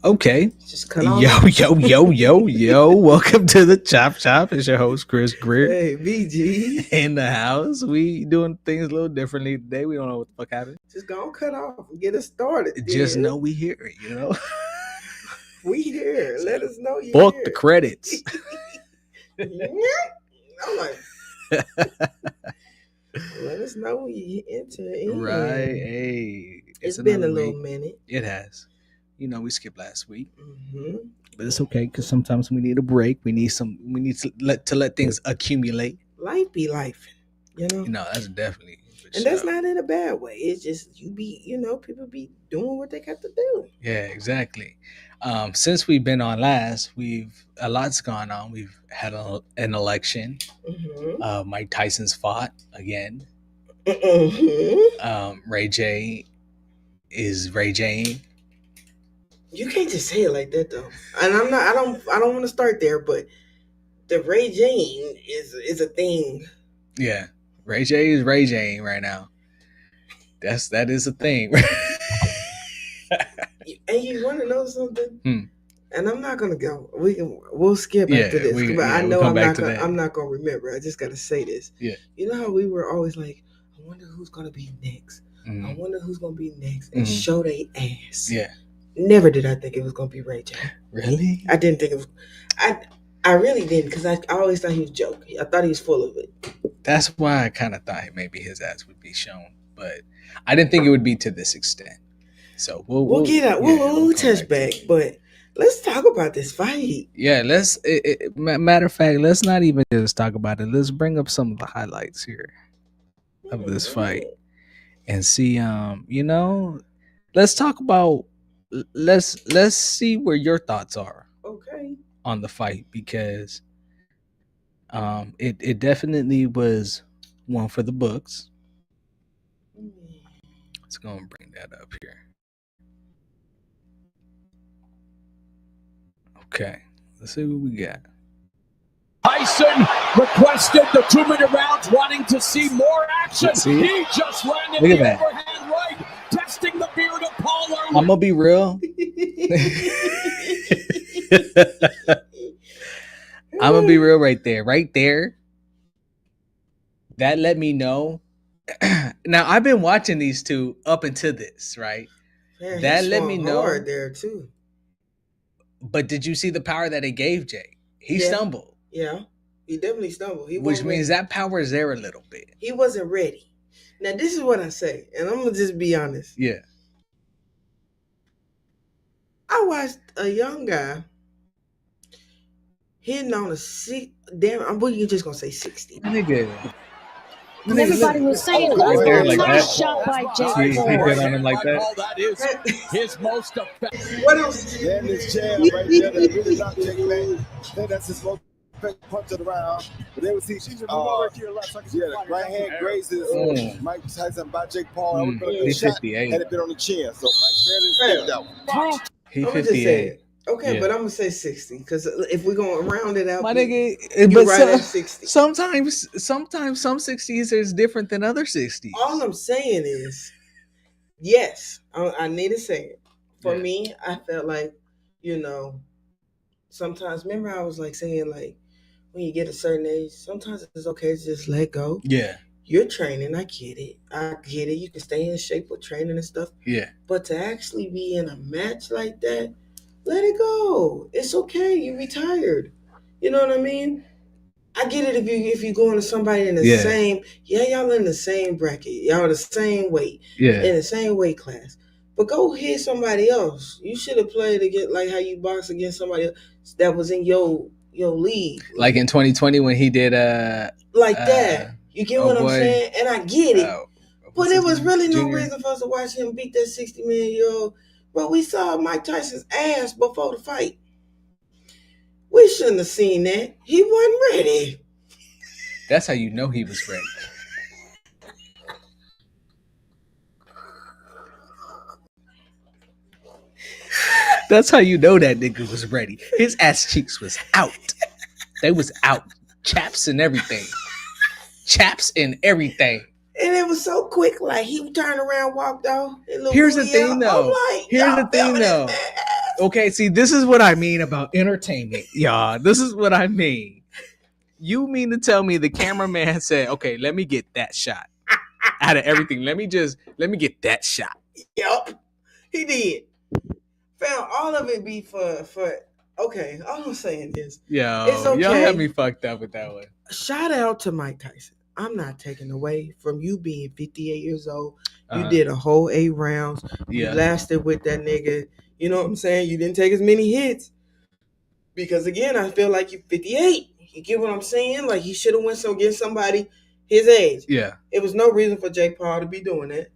Okay. Just cut on. Yo. Welcome to the Chop Shop. It's your host, Kris Greer. Hey, BG. In the house. We doing things a little differently today. We don't know what the fuck happened. Just gonna cut off and get us started. Just know we here, you know? We here. Let us know you Fuck here. the credits. Yeah. I'm like, let us know when you enter in. Right. Hey. It's been a another little week. minute. It has. You know, we skipped last week. Mm-hmm. But it's okay because sometimes we need a break. We need to let things accumulate. Life be life, you know. No, that's definitely. And that's not in a bad way. It's just people be doing what they got to do. Yeah, exactly. Since we've been on last, a lot's gone on. We've had an election. Mm-hmm. Mike Tyson's fought again. Mm-hmm. Ray J is Ray J. You can't just say it like that though. And I don't want to start there, but the Ray Jane is a thing. Yeah. Ray J is Ray J right now. That is a thing. And you want to know something? And I'm not gonna go. We'll skip after this. But I know I'm not gonna remember. I just gotta say this. Yeah. You know how we were always like, I wonder who's gonna be next. Mm-hmm. I wonder who's gonna be next and show their ass. Yeah. Never did I think it was gonna be Ray J. Really? I didn't think it was. I really didn't, because I always thought he was joking. I thought he was full of it. That's why I kind of thought maybe his ass would be shown, but I didn't think it would be to this extent. So we'll get out. We'll touch back, but let's talk about this fight. Yeah, matter of fact, let's not even just talk about it. Let's bring up some of the highlights here of this fight and see. Let's talk about. Let's see where your thoughts are. Okay. On the fight, because it definitely was one for the books. Let's go and bring that up here. Okay, let's see what we got. Tyson requested the 2-minute rounds, wanting to see more action. He just landed the overhand right, testing the beard of Paul Early. I'm gonna be real. I'm gonna be real right there. That let me know. Now I've been watching these two up until this, right? Man, that let me know hard there too. But did you see the power that it gave Jay? He stumbled. Yeah, he definitely stumbled. Which means that power is there a little bit. He wasn't ready. Now this is what I say, and I'm gonna just be honest. Yeah. I watched a young guy hitting on a you're just gonna say 60. Nigga. Everybody was saying, right there, like that. Shot by Jake. He hit on him like that. That is his most effective. What else? Yeah, this jab right there that really knocked Jake back. I think that's his most effective punch of the round. But they would see, the right hand grazes Mike Tyson by Jake Paul. He 58. Had it been on the chin, so Mike barely that one. He 58. Okay, but I'm gonna say 60 because if we're gonna round it out, my nigga, you're right at 60. Sometimes some 60s is different than other 60s. All I'm saying is, yes, I need to say it. For me, I felt like, sometimes, remember I was like saying, like, when you get a certain age, sometimes it's okay to just let go. Yeah. You're training, I get it. You can stay in shape with training and stuff. Yeah. But to actually be in a match like that, let it go. It's okay. You retired. You know what I mean? I get it if you going to somebody in the same, y'all in the same bracket. Y'all the same weight. Yeah. In the same weight class. But go hit somebody else. You should have played against, like how you box against somebody else that was in your league. Like in 2020 when he did like that. You get what I'm saying? And I get it. But there was really no reason for us to watch him beat that 60 million-year-old. But we saw Mike Tyson's ass before the fight. We shouldn't have seen that. He wasn't ready. That's how you know he was ready. That's how you know that nigga was ready. His ass cheeks was out. They was out. Chaps and everything. And it was so quick, like he turned around, walked off. Here's the thing, though. Okay, see, this is what I mean about entertainment, y'all. This is what I mean. You mean to tell me the cameraman said, "Okay, let me get that shot out of everything. Let me get that shot." Yep, he did. Found all of it be for. Okay, all I'm saying is, it's okay. Y'all had me fucked up with that one. Shout out to Mike Tyson. I'm not taking away from you being 58 years old. You did a whole 8 rounds. You lasted with that nigga. You know what I'm saying? You didn't take as many hits. Because again, I feel like you're 58. You get what I'm saying? Like he should have went against somebody his age. Yeah. It was no reason for Jake Paul to be doing that.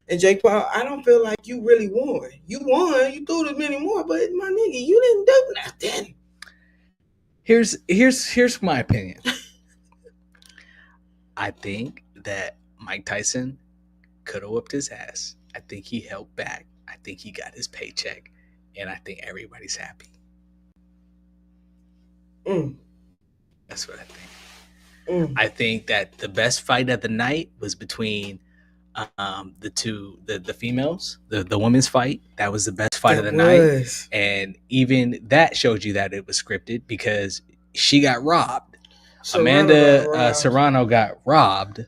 And Jake Paul, I don't feel like you really won. You won. You threw as many more, but my nigga, you didn't do nothing. Here's my opinion. I think that Mike Tyson could have whooped his ass. I think he held back. I think he got his paycheck, and I think everybody's happy. That's what I think. I think that the best fight of the night was between the females, the women's fight. That was the best fight of the night, and even that showed you that it was scripted because she got robbed. Amanda Serrano got robbed.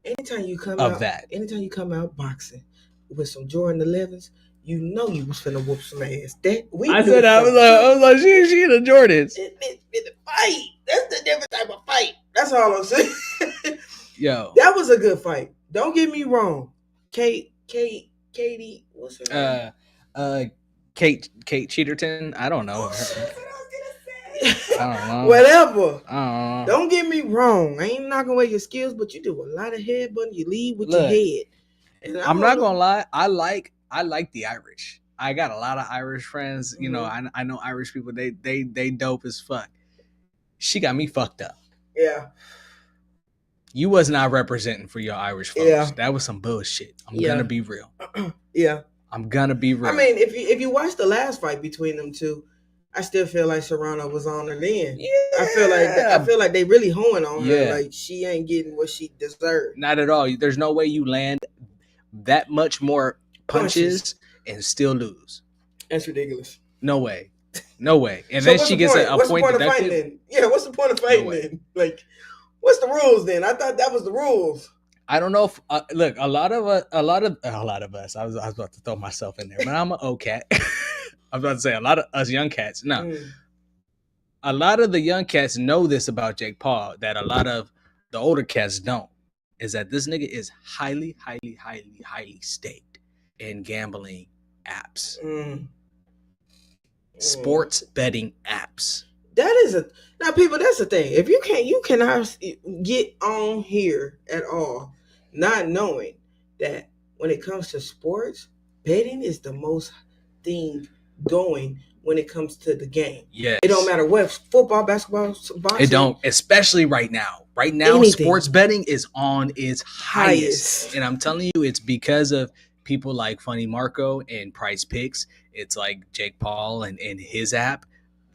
Anytime you come out boxing with some Jordan 11s, you know you was finna whoop some ass. I was like, she in the Jordans. It's been a fight. That's the different type of fight. That's all I'm saying. Yo, that was a good fight. Don't get me wrong. Katie, what's her name? Kate Cheaterton. I don't know. I don't know. Whatever. Don't get me wrong. I ain't knocking away your skills, but you do a lot of headbutting. You lead with your head. And I'm not gonna lie. I like the Irish. I got a lot of Irish friends. You know, I know Irish people. They dope as fuck. She got me fucked up. Yeah. You was not representing for your Irish folks. Yeah. That was some bullshit. I'm gonna be real. Yeah. I'm gonna be real. I mean, if you watch the last fight between them two, I still feel like Serrano was on her then. Yeah. I feel like they really hoeing on her. Like she ain't getting what she deserved. Not at all. There's no way you land that much more punches and still lose. That's ridiculous. No way. And so then she gets a point deducted. Yeah, what's the point of fighting then? Like, what's the rules then? I thought that was the rules. I don't know if look, a lot of us. I was about to throw myself in there, but I'm an old cat. I was about to say a lot of us young cats. No, a lot of the young cats know this about Jake Paul that a lot of the older cats don't. Is that this nigga is highly, highly, highly, highly staked in gambling apps, sports betting apps. Now, people. That's the thing. If you cannot get on here at all, not knowing that when it comes to sports, betting is the most thing going when it comes to the game. Yes. It don't matter what, football, basketball, boxing. It don't, especially right now. Right now, anything. Sports betting is on its highest. And I'm telling you, it's because of people like Funny Marco and Price Picks. It's like Jake Paul and his app,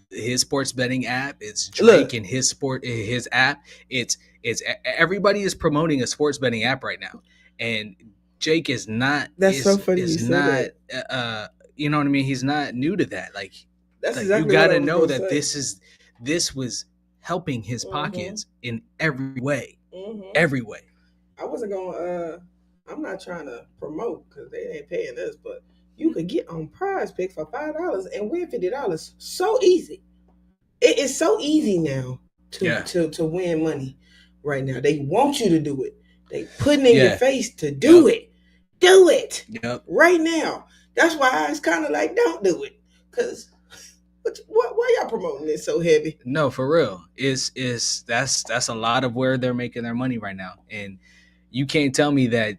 his sports betting app. It's Drake and his app. It's everybody is promoting a sports betting app right now. And Jake is not. That's so funny. Is not. You know what I mean? He's not new to that. Like, exactly you got to know that this was helping his pockets in every way. Every way. I wasn't going I'm not trying to promote because they ain't paying us, but you could get on Prize Picks for $5 and win $50. So easy. It is so easy now to win money right now. They want you to do it. They putting in your face to do it. Do it. Yep. Right now. That's why I was kind of like, don't do it. Because why y'all promoting this so heavy? No, for real. That's a lot of where they're making their money right now. And you can't tell me that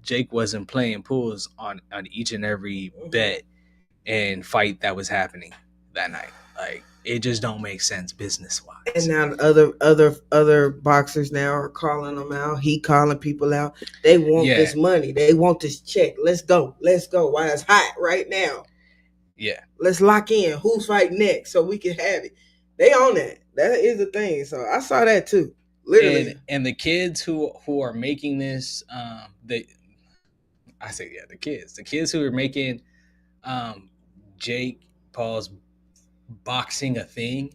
Jake wasn't playing pools on each and every bet and fight that was happening that night. Like, it just don't make sense business-wise. And now other boxers now are calling them out. He calling people out. They want this money. They want this check. Let's go. While it's hot right now. Yeah. Let's lock in. Who's fighting next so we can have it. They own that. That is the thing. So I saw that too. Literally. And the kids who are making this, the kids who are making Jake Paul's boxing a thing,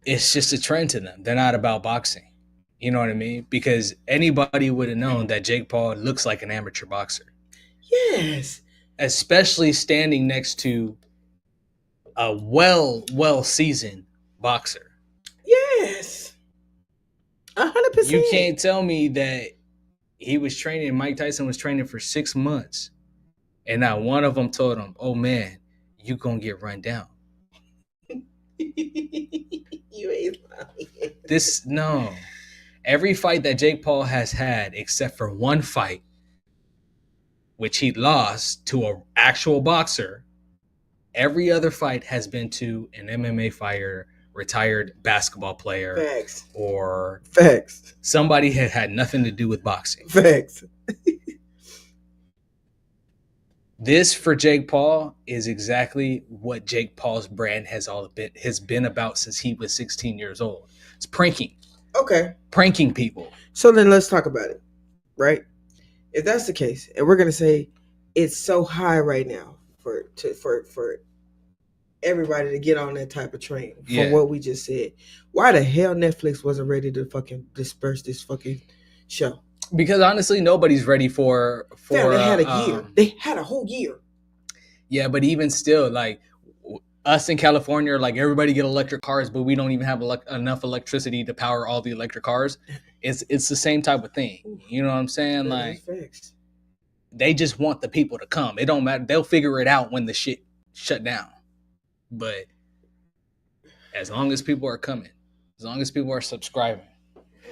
it's just a trend to them. They're not about boxing. You know what I mean? Because anybody would have known that Jake Paul looks like an amateur boxer. Yes. Especially standing next to a well-seasoned boxer. Yes. 100%. You can't tell me that Mike Tyson was training for 6 months, and not one of them told him, oh man, you gonna get run down. You ain't lying. No. Every fight that Jake Paul has had, except for one fight, which he lost to an actual boxer, every other fight has been to an MMA fighter, retired basketball player, Facts. or Facts. Somebody had nothing to do with boxing. Facts. This for Jake Paul is exactly what Jake Paul's brand has been about since he was 16 years old. It's pranking. Okay. Pranking people. So then let's talk about it, right? If that's the case, and we're gonna say it's so high right now for everybody to get on that type of train from what we just said, why the hell Netflix wasn't ready to fucking disperse this fucking show? Because honestly, nobody's ready for. They had a year. They had a whole year. Yeah, but even still, like us in California, like everybody get electric cars, but we don't even have enough electricity to power all the electric cars. It's the same type of thing. You know what I'm saying? Like they just want the people to come. It don't matter. They'll figure it out when the shit shut down. But as long as people are coming, as long as people are subscribing.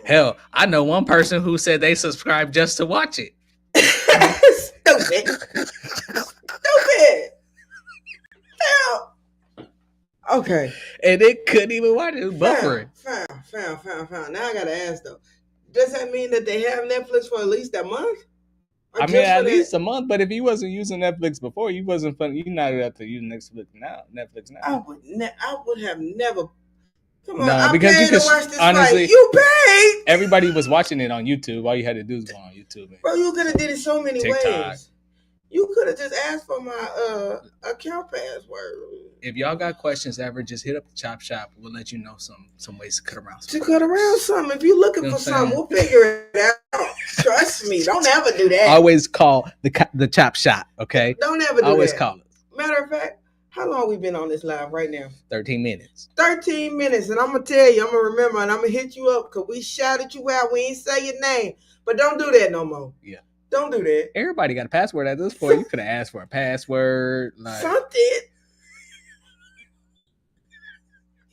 Hell, I know one person who said they subscribed just to watch it. Stupid. Hell. Okay. And it couldn't even watch it. It was buffering. Found. Now I gotta ask though. Does that mean that they have Netflix for at least a month? I mean, at least a month. But if he wasn't using Netflix before, you wasn't fun. You not have to use Netflix now. I would have never. Come on, no, because you could watch this honestly. Fight. You paid. Everybody was watching it on YouTube. All you had to do was go on YouTube. Bro, you could have did it so many TikTok. ways. You could have just asked for my account password. If y'all got questions ever, just hit up the Chop Shop. We'll let you know some ways to cut around something. If you're looking for something, we'll figure it out. Trust me. Don't ever do that. Always call the Chop Shop, okay? Don't ever do Always that. Call it. Matter of fact, how long we been on this live right now? 13 minutes. 13 minutes. And I'm going to tell you, I'm going to remember, and I'm going to hit you up because we shouted you out. We ain't say your name. But don't do that no more. Yeah. Don't do that. Everybody got a password at this point. You could have asked for a password. Like something.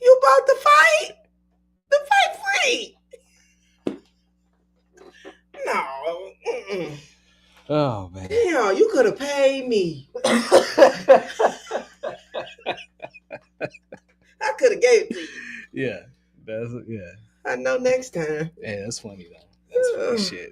You bought the fight? The fight free. No. Mm-mm. Oh, man. Damn, you could have paid me. I could have gave it to you. Yeah. I know next time. Yeah, that's funny, though.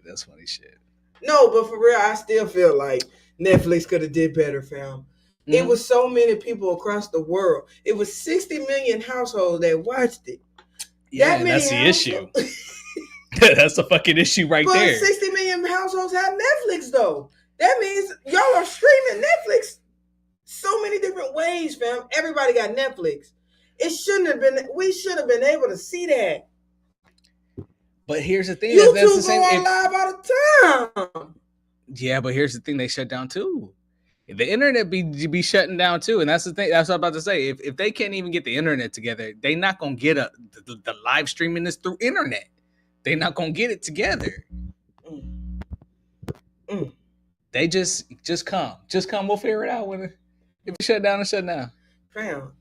That's funny shit. No, but for real, I still feel like Netflix could have did better, fam. Mm-hmm. It was so many people across the world. It was 60 million households that watched it. Yeah, that's the issue. That's the fucking issue right there. 60 million households have Netflix, though. That means y'all are streaming Netflix so many different ways, fam. Everybody got Netflix. We should have been able to see that. But here's the thing. YouTube that's the same. Go on live all the time. Yeah, but here's the thing. They shut down too. The internet be shutting down too. And that's the thing. That's what I'm about to say. If they can't even get the internet together, they not going to get the live streaming this through internet. They not going to get it together. They just come. Just come. We'll figure it out. If it shut down, it shut down. Fam,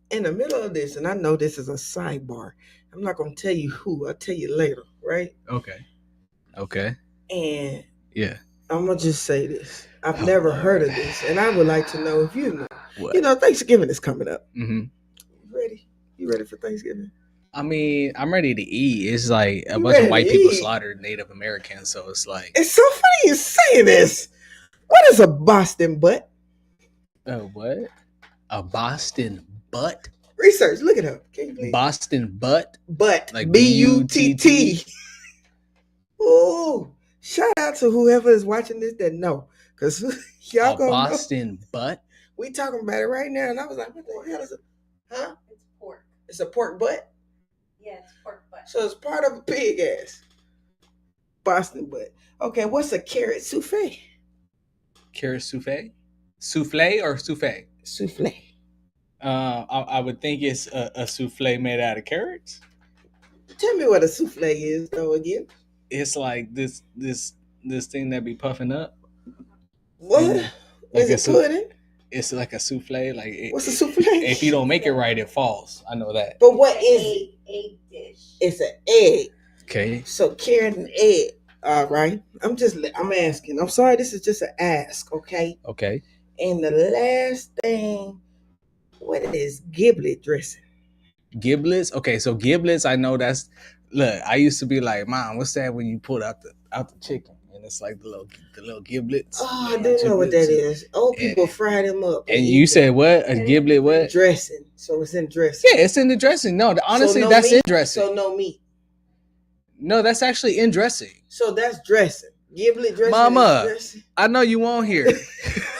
in the middle of this, and I know this is a sidebar. I'm not going to tell you who. I'll tell you later, right? Okay. And yeah, I'm going to just say this. I've never heard of this, and I would like to know if you know. What? You know, Thanksgiving is coming up. Mm-hmm. You ready for Thanksgiving? I mean, I'm ready to eat. It's like a bunch of white people slaughtered Native Americans, so it's like... It's so funny you saying this. What is a Boston butt? Oh, what? A Boston butt? Research, look it up. Can you please? Boston butt? Butt. Like B-U-T-T. Ooh. Shout out to whoever is watching this that know. Because y'all gonna Boston butt? We talking about it right now, and I was like, what the hell is it? Huh? It's pork. It's a pork butt? Yeah, it's pork butt. So it's part of a pig ass. Boston butt. Okay, what's a carrot souffle? Carrot souffle? Souffle or souffle? Souffle. I would think it's a souffle made out of carrots. Tell me what a souffle is, though, again. It's like this thing that be puffing up. What? Like is it pudding? It's like a souffle. Like what's a souffle? If you don't make it right, it falls. I know that. But what is it? Egg dish. It's an egg. Okay. So carrot and egg. All right. I'm asking. I'm sorry. This is just an ask. Okay. Okay. And the last thing, what is giblet dressing? Giblets. Okay. So giblets, I know that's. Look, I used to be like, Mom, what's that when you pull out the chicken and it's like the little giblets? Oh, I do know what that is. Old people fry them up. And you said what? A giblet? What? Dressing. So it's in dressing. Yeah, it's in the dressing. No, honestly, so no that's meat, in dressing. So no meat. No, that's actually in dressing. So that's dressing. Giblet dressing. Mama, is dressing. I know you won't hear.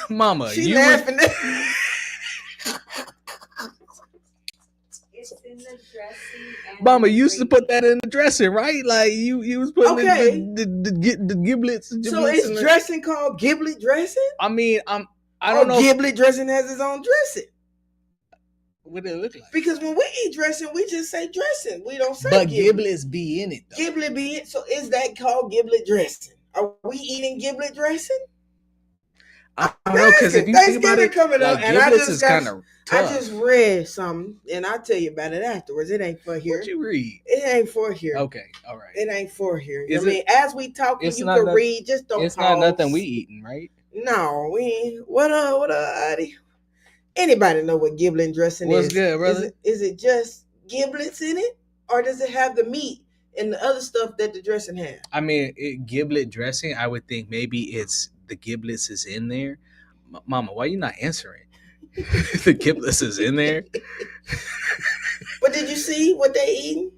Mama, she you laughing. It's in the dressing. And Mama, you used to put that in the dressing, right? Like you was putting the giblets. So it's dressing called giblet dressing? I mean, I don't know. Giblet dressing has its own dressing. What did it look like? Because when we eat dressing, we just say dressing. We don't say but giblets be in it, though. Giblet be it. So is that called giblet dressing? Are we eating giblet dressing? I don't know, because if you think about it, coming up, and giblets is kind of tough. I just read something, and I'll tell you about it afterwards. It ain't for here. What you read? It ain't for here. Okay, all right. It ain't for here. As we talk, you can read. Just don't. It's not nothing we eating, right? No, we ain't. What up, Adi? Anybody know what giblet dressing is? What's good, brother? Is it just giblets in it, or does it have the meat and the other stuff that the dressing has? I mean, giblet dressing, I would think maybe it's the giblets is in there. Mama, why you not answering? The giblets is in there. But did you see what they eating?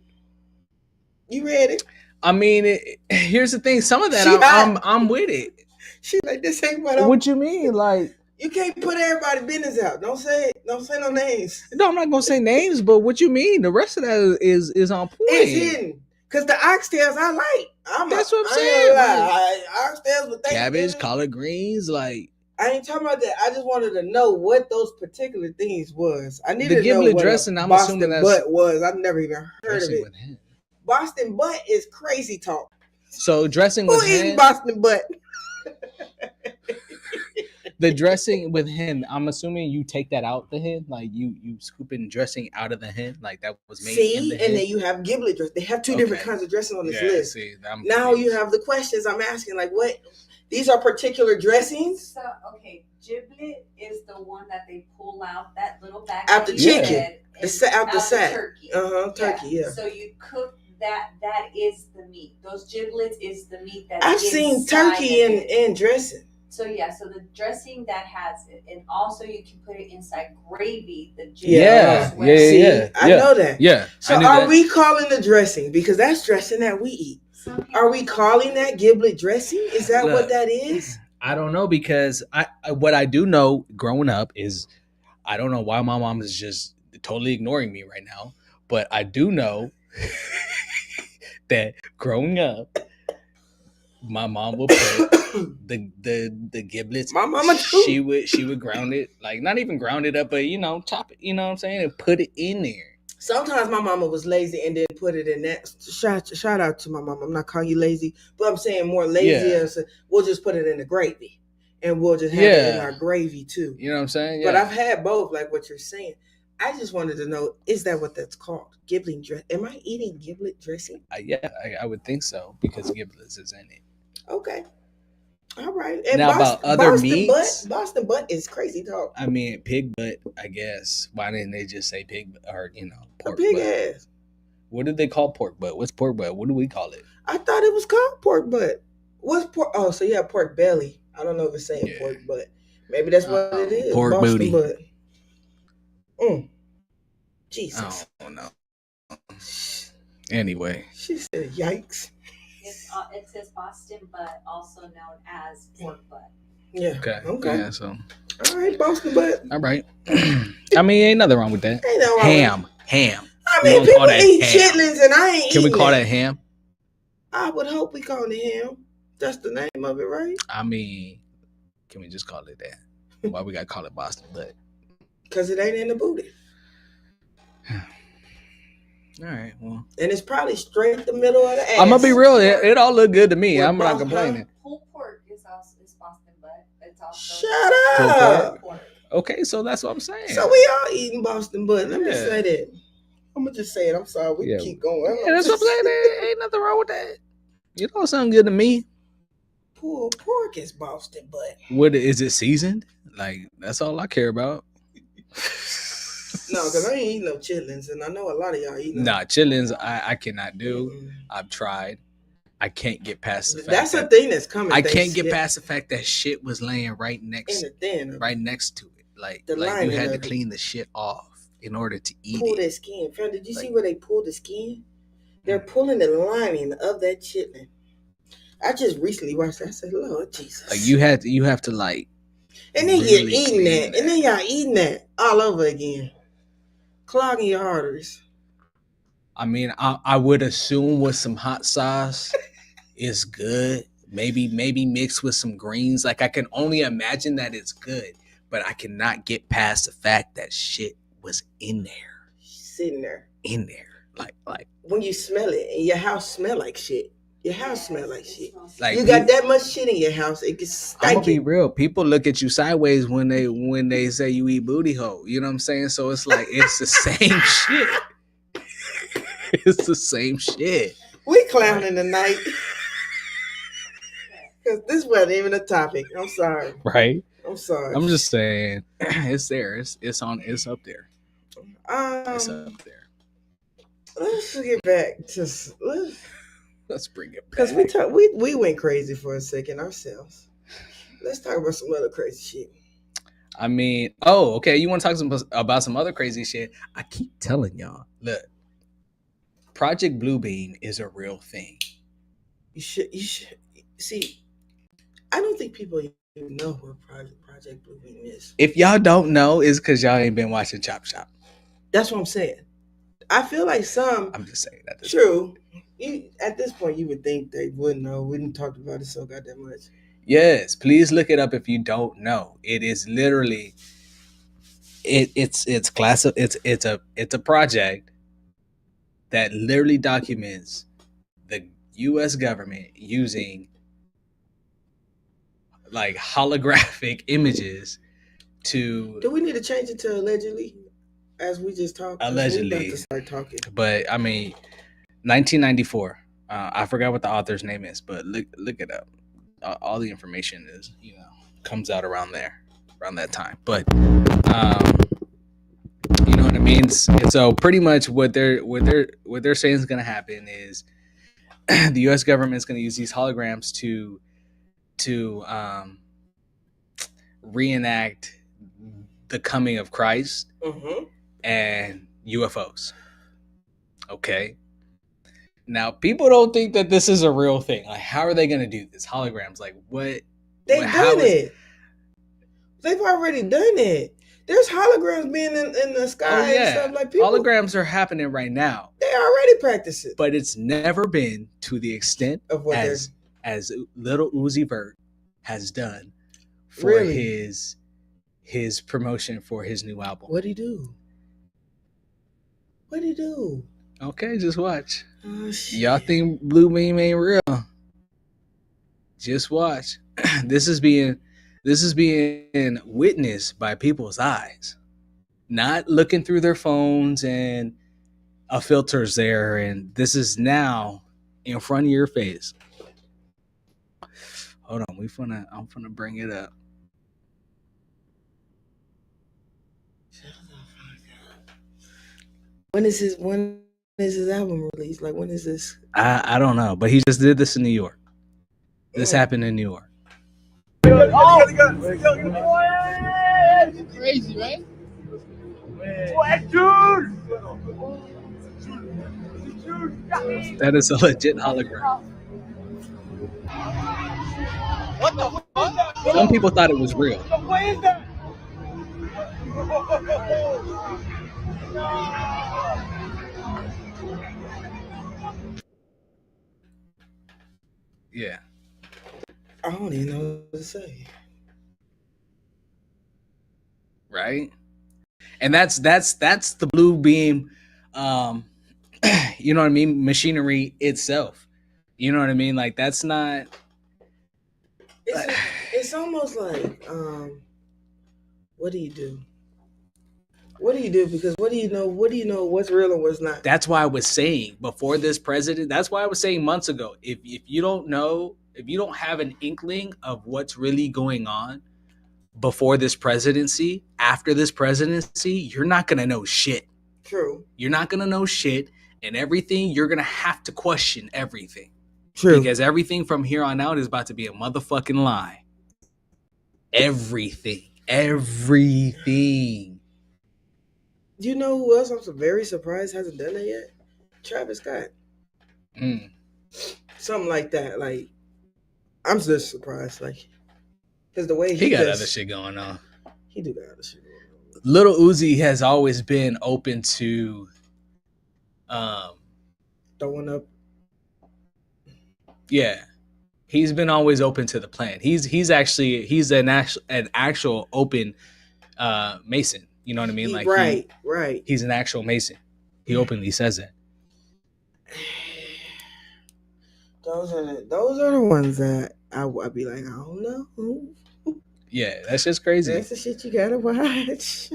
You read it? I mean, here's the thing. Some of that I'm with it. She like, this ain't what you mean, like. You can't put everybody's business out. Don't say it. Don't say no names. No, I'm not gonna say names, but what you mean? The rest of that is on point. It's hidden. Cause the oxtails I like. That's what I'm saying. Oxtails with cabbage, collard greens, like. I ain't talking about that. I just wanted to know what those particular things was. I needed the to know giblet what dressing. I'm Boston assuming that's butt was. I've never even heard of it. With him. Boston butt is crazy talk. So dressing with him. Who eating Boston butt? The dressing with hen, I'm assuming you take that out the hen, like you scooping dressing out of the hen, like that was made. In the hen. And then you have giblet dressing. They have two different kinds of dressing on this list. See, now you have the questions I'm asking, like what? These are particular dressings. So okay, giblet is the one that they pull out that little bag out the chicken, out the sack, turkey. Turkey. Yeah. So you cook that. That is the meat. Those giblets is the meat that. I've seen turkey in dressing. So so the dressing that has it, and also you can put it inside gravy. The yeah. I know that. Yeah. So are we calling the dressing because that's dressing that we eat? Are we calling that giblet dressing? Is that what that is? I don't know because what I do know growing up is I don't know why my mom is just totally ignoring me right now, but I do know that growing up, my mom would put the giblets. My mama too. She would ground it, like not even ground it up, but chop it. You know what I'm saying, and put it in there. Sometimes my mama was lazy and then put it in that. Shout out to my mama. I'm not calling you lazy, but I'm saying more lazy. Yeah. So we'll just put it in the gravy, and we'll just have it in our gravy too. You know what I'm saying? Yeah. But I've had both, like what you're saying. I just wanted to know, is that what that's called? Giblet dress? Am I eating giblet dressing? I would think so because giblets is in it. Okay. All right. And now about other meats, Boston butt is crazy talk. I mean, pig butt. I guess why didn't they just say pig or pork pig butt? Ass. What did they call pork butt? What's pork butt? What do we call it? I thought it was called pork butt. What's pork? Oh, so yeah, pork belly. I don't know if it's saying pork butt. Maybe that's what it is. Pork Boston booty. Butt. Jesus. I don't know. Anyway, she said, "Yikes." It says Boston butt, also known as pork butt. Yeah. Okay. Yeah. So. All right, Boston butt. All right. I mean, ain't nothing wrong with that. Ain't nothing wrong with Ham. I mean, people eat chitlins, and I ain't. Can we call that ham? I would hope we call it ham. That's the name of it, right? I mean, can we just call it that? Why we gotta call it Boston butt? Because it ain't in the booty. All right, well. And it's probably straight the middle of the ass. I'm gonna be real. It all look good to me. I'm not complaining. Pulled pork is Boston butt. It's also shut up. Okay, so that's what I'm saying. So we all eating Boston butt. Let me say that. I'm gonna just say it. I'm sorry. We keep going. Yeah, that's what I'm saying. There ain't nothing wrong with that. You know, something good to me. Pulled pork is Boston butt. What is it seasoned? Like that's all I care about. No, because I ain't eating no chitlins, and I know a lot of y'all eating. Nah, chitlins I cannot do. Mm-hmm. I've tried. I can't get past the fact that's a thing that's coming. I can't get past the fact that shit was laying right next to it. Like you had to clean the shit off in order to eat pull that skin. Fam, did you see where they pull the skin? They're pulling the lining of that chitlin. I just recently watched that. I said, Lord Jesus. Like you have to like. And then you're eating that. And then y'all eating that all over again. Clogging your arteries. I mean, I would assume with some hot sauce is good. Maybe mixed with some greens. Like I can only imagine that it's good, but I cannot get past the fact that shit was in there. Sitting there. In there. Like when you smell it and your house smell like shit. Your house smell like shit. Like you got that much shit in your house, it gets stanky. I'm gonna be real. People look at you sideways when they say you eat booty hole. You know what I'm saying? So it's like it's the same shit. It's the same shit. We clowning tonight. Because this wasn't even a topic. I'm sorry. Right? I'm sorry. I'm just saying it's there. It's up there. It's up there. Let's get back to let's bring it back. Because we went crazy for a second ourselves. Let's talk about some other crazy shit. I mean, okay. You want to talk about some other crazy shit? I keep telling y'all, look, Project Bluebeam is a real thing. You should see. I don't think people even know what Project Bluebeam is. If y'all don't know, it's because y'all ain't been watching ChopShop. That's what I'm saying. I feel like I'm just saying that. True. At this point, you would think they would know. We didn't talk about it so goddamn much. Yes, please look it up if you don't know. It is literally it's a project that literally documents the U.S. government using like holographic images to. Do we need to change it to allegedly? As we just talked. Allegedly. We about to start talking. But I mean, 1994. I forgot what the author's name is, but look it up. All the information is, comes out around that time. But you know what I mean. So pretty much what they're saying is going to happen is the U.S. government is going to use these holograms to reenact the coming of Christ and UFOs. Okay. Now, people don't think that this is a real thing. Like, how are they going to do this? Holograms, like, what? They've done it. They've already done it. There's holograms being in the sky and stuff like people. Holograms are happening right now. They already practice it. But it's never been to the extent of what as Little Uzi Vert has done for his promotion for his new album. What'd he do? Okay, just watch. Oh, shit. Y'all think Bluebeam ain't real? Just watch. This is being witnessed by people's eyes, not looking through their phones and a filter's there. And this is now in front of your face. Hold on, I'm gonna bring it up. When is his album released? Like, when is this? I don't know, but he just did this in New York. This happened in New York. Crazy, right? That is a legit hologram. What the fuck? Some people thought it was real. What is that? Yeah. I don't even know what to say. Right? And that's the blue beam, you know what I mean, machinery itself. You know what I mean? Like that's not. It's almost like, what do you do? What do you do? Because what do you know? What do you know? What's real and what's not? That's why I was saying before this president. That's why I was saying months ago. If you don't know, if you don't have an inkling of what's really going on before this presidency, after this presidency, you're not gonna know shit. True. You're not gonna know shit, and everything you're gonna have to question everything. True. Because everything from here on out is about to be a motherfucking lie. Everything. You know who else I'm very surprised hasn't done that yet? Travis Scott. Something like that. Like, I'm just surprised. Like, because the way he got other shit going on. He do got other shit going on. Lil Uzi has always been open to throwing up. Yeah. He's been always open to the plan. He's an actual open Mason. You know what I mean? Like right. He's an actual Mason. He openly says that. Those are the ones that I'd be like, I don't know. Yeah, that's just crazy. That's the shit you gotta watch.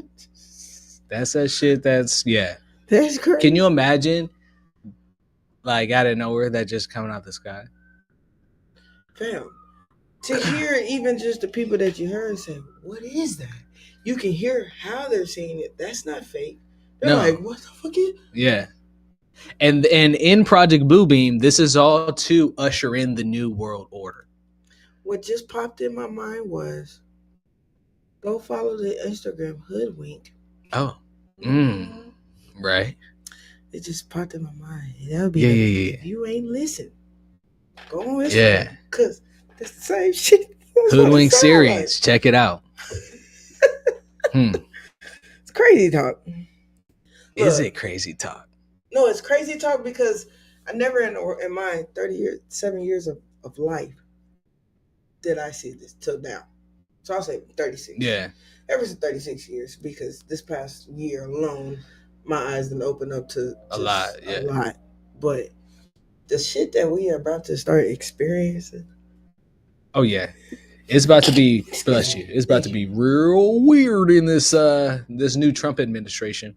That's that shit. That's That's crazy. Can you imagine, like out of nowhere, that just coming out the sky? Fam, to hear even just the people that you heard say, "What is that?" You can hear how they're saying it. That's not fake. They're like, "What the fuck is?" Yeah. And in Project Bluebeam, this is all to usher in the new world order. What just popped in my mind was, go follow the Instagram Hoodwink. Oh. Right. It just popped in my mind. That would be if you ain't listen, go on Instagram. Yeah. Because it's the same shit. Hoodwink series. Like. Check it out. It's crazy talk. Is it crazy talk? No, it's crazy talk because I never in my 37 years of life did I see this till now. So I'll say 36. Yeah. Ever since 36 years, because this past year alone, my eyes done opened up to a lot. Yeah. A lot. But the shit that we are about to start experiencing. Oh yeah. It's about to be bless you. It's about to be real weird in this new Trump administration.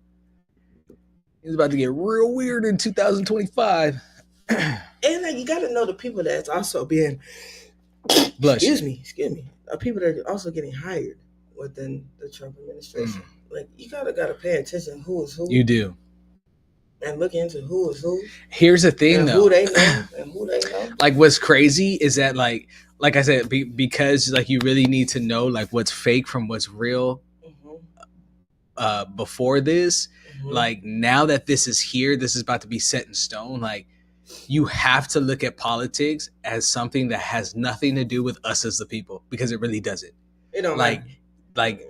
It's about to get real weird in 2025. And like, you got to know the people that's also being excuse me, people that are also getting hired within the Trump administration. Like, you gotta pay attention who is who. You do. And look into who is who. Here's the thing, though. Who they know and who they know. Like, what's crazy is that, like I said, because like you really need to know like what's fake from what's real. Before this, like now that this is here, this is about to be set in stone. Like, you have to look at politics as something that has nothing to do with us as the people, because it really doesn't. It don't like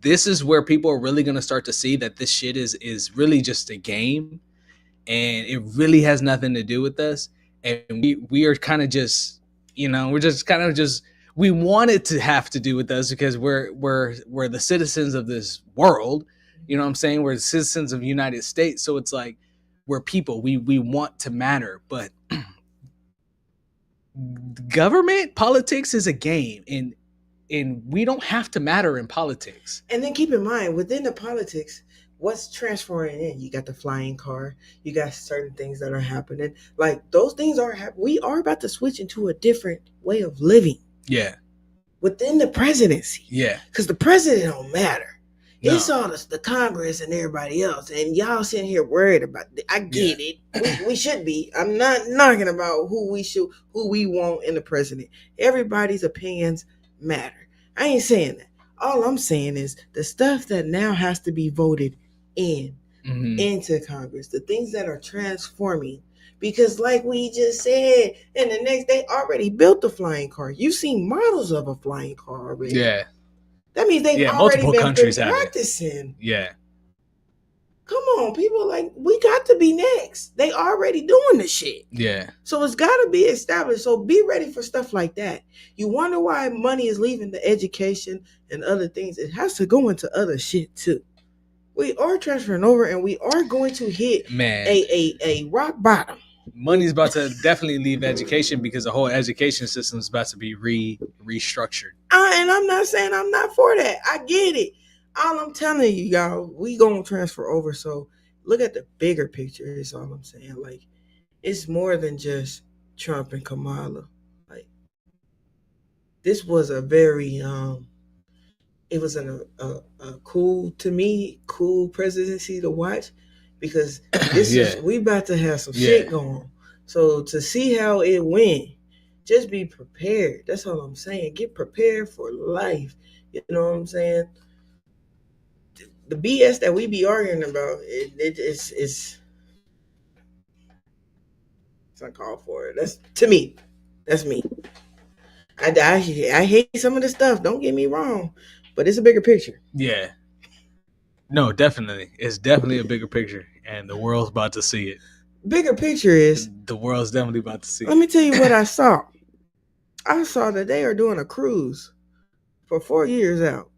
this is where people are really going to start to see that this shit is really just a game, and it really has nothing to do with us. And we are kind of just, we're just kind of just, we want it to have to do with us because we're the citizens of this world. You know what I'm saying? We're the citizens of the United States. So it's like, we're people. We want to matter, but government politics is a game, and we don't have to matter in politics. And then keep in mind, within the politics, what's transferring in? You got the flying car. You got certain things that are happening. Like, those things are happening. We are about to switch into a different way of living. Yeah. Within the presidency. Yeah. Because the president don't matter. No. It's all the Congress and everybody else. And y'all sitting here worried about it. I get it. We should be. I'm not knocking about who we want in the president. Everybody's opinions matter. I ain't saying that. All I'm saying is the stuff that now has to be voted in into Congress, the things that are transforming Because like we just said, and the next day already built the flying car. You've seen models of a flying car already. Yeah. That means they've already multiple countries been have practicing. it. Yeah. Come on, people, like, we got to be next. They already doing the shit. Yeah. So it's got to be established. So be ready for stuff like that. You wonder why money is leaving the education and other things. It has to go into other shit too. We are transferring over, and we are going to hit a rock bottom. Money's about to definitely leave education because the whole education system is about to be restructured. And I'm not saying I'm not for that. I get it. All I'm telling you, y'all, we gonna transfer over. So look at the bigger picture. Is all I'm saying. Like, it's more than just Trump and Kamala. Like, this was a very it was a cool, to me, cool presidency to watch, because this is, we about to have some shit going. So to see how it went, just be prepared. That's all I'm saying. Get prepared for life. You know what I'm saying? The BS that we be arguing about, it's uncalled for. That's, to me, that's me. I hate some of the stuff. Don't get me wrong, but it's a bigger picture. Yeah. No, definitely. It's definitely a bigger picture, and the world's about to see it. Bigger picture is, the world's definitely about to see it. Let me tell you what I saw. I saw that they are doing a cruise for 4 years out.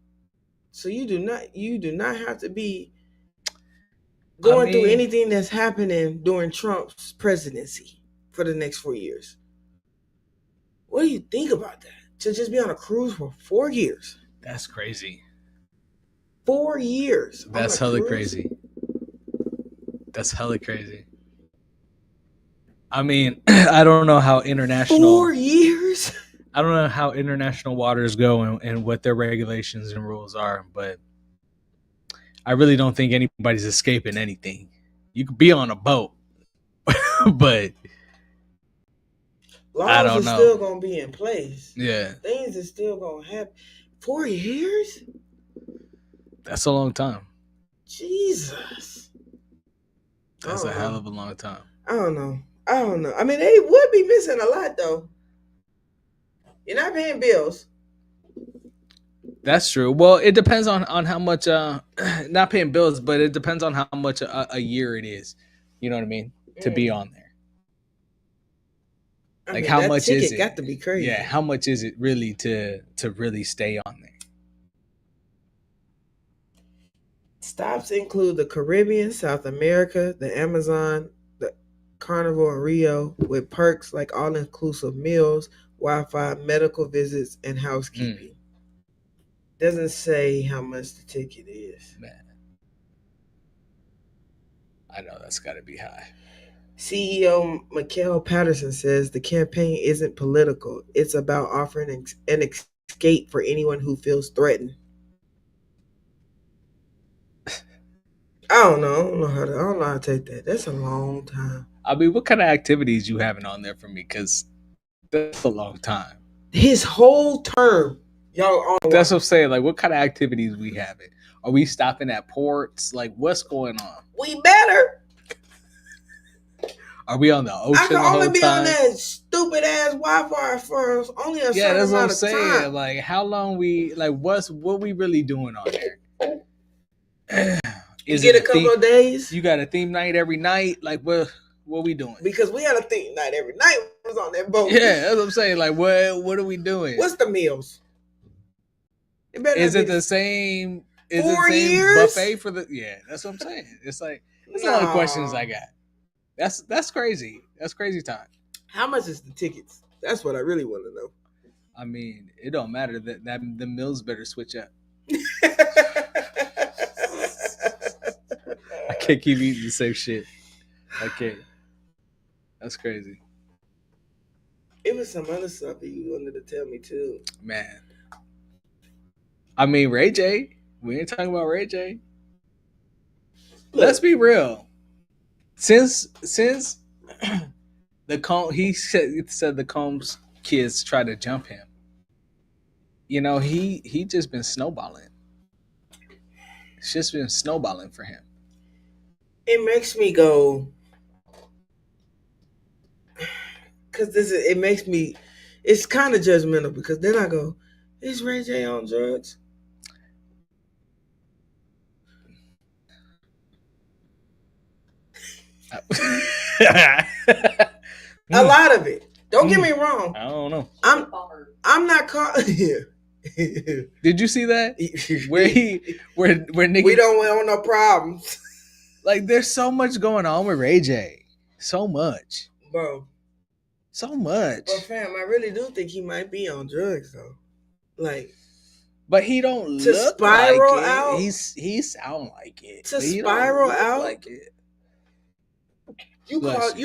So you do not have to be going through anything that's happening during Trump's presidency for the next 4 years. What do you think about that? To just be on a cruise for 4 years. That's crazy. 4 years. That's hella crazy. That's hella crazy. I mean, I don't know how international 4 years. I don't know how international waters go and what their regulations and rules are, but I really don't think anybody's escaping anything. You could be on a boat, but laws I don't know. Still gonna be in place. Yeah, things are still gonna happen. 4 years? That's a long time. Jesus, that's a hell of a long time. I don't know. I mean, they would be missing a lot though. You're not paying bills. That's true. Well, it depends on how much, not paying bills, but it depends on how much a year it is. You know what I mean? To be on there. Like, how much is it? Got to be crazy. Yeah, how much is it really to really stay on there? Stops include the Caribbean, South America, the Amazon, the Carnival in Rio, with perks like all-inclusive meals, Wi-Fi, medical visits, and housekeeping. Doesn't say how much the ticket is. Man, I know that's got to be high. CEO Mikhail Patterson says the campaign isn't political. It's about offering an escape for anyone who feels threatened. I don't know how to take that. That's a long time. I mean, what kind of activities you having on there for me? Because that's a long time. His whole term, y'all. That's what I'm saying. Like, what kind of activities we having? Are we stopping at ports? Like, what's going on? We better. Are we on the ocean? I can only be on that stupid ass Wi-Fi for only a certain that's what I'm amount of saying. time. Like, how long we like? What we really doing on there? You get a couple of days. You got a theme night every night. Like, what we doing? Because we had a theme night every night. We was on that boat. Yeah, that's what I'm saying. Like, what are we doing? What's the meals? Is it the same? Is 4 it the same years? buffet for the? Yeah, that's what I'm saying. It's like that's all the questions I got. That's crazy. That's crazy time. How much is the tickets? That's what I really want to know. I mean, it don't matter that the meals better switch up. I can't keep eating the same shit. I can't. That's crazy. It was some other stuff that you wanted to tell me too. Man. I mean, Ray J. We ain't talking about Ray J. Look, let's be real. Since he said the Combs kids tried to jump him, you know, he just been snowballing. It's just been snowballing for him. It makes me go, because it makes me, it's kind of judgmental because then I go, is Ray J on drugs? A lot of it. Don't get me wrong. I don't know. I'm not caught here. Did you see that? Where niggas, we don't want no problems. Like there's so much going on with Ray J. So much. Bro. So much. But fam, I really do think he might be on drugs though. Like, but he don't to look spiral like it. out. He sound like it. To spiral out like it. You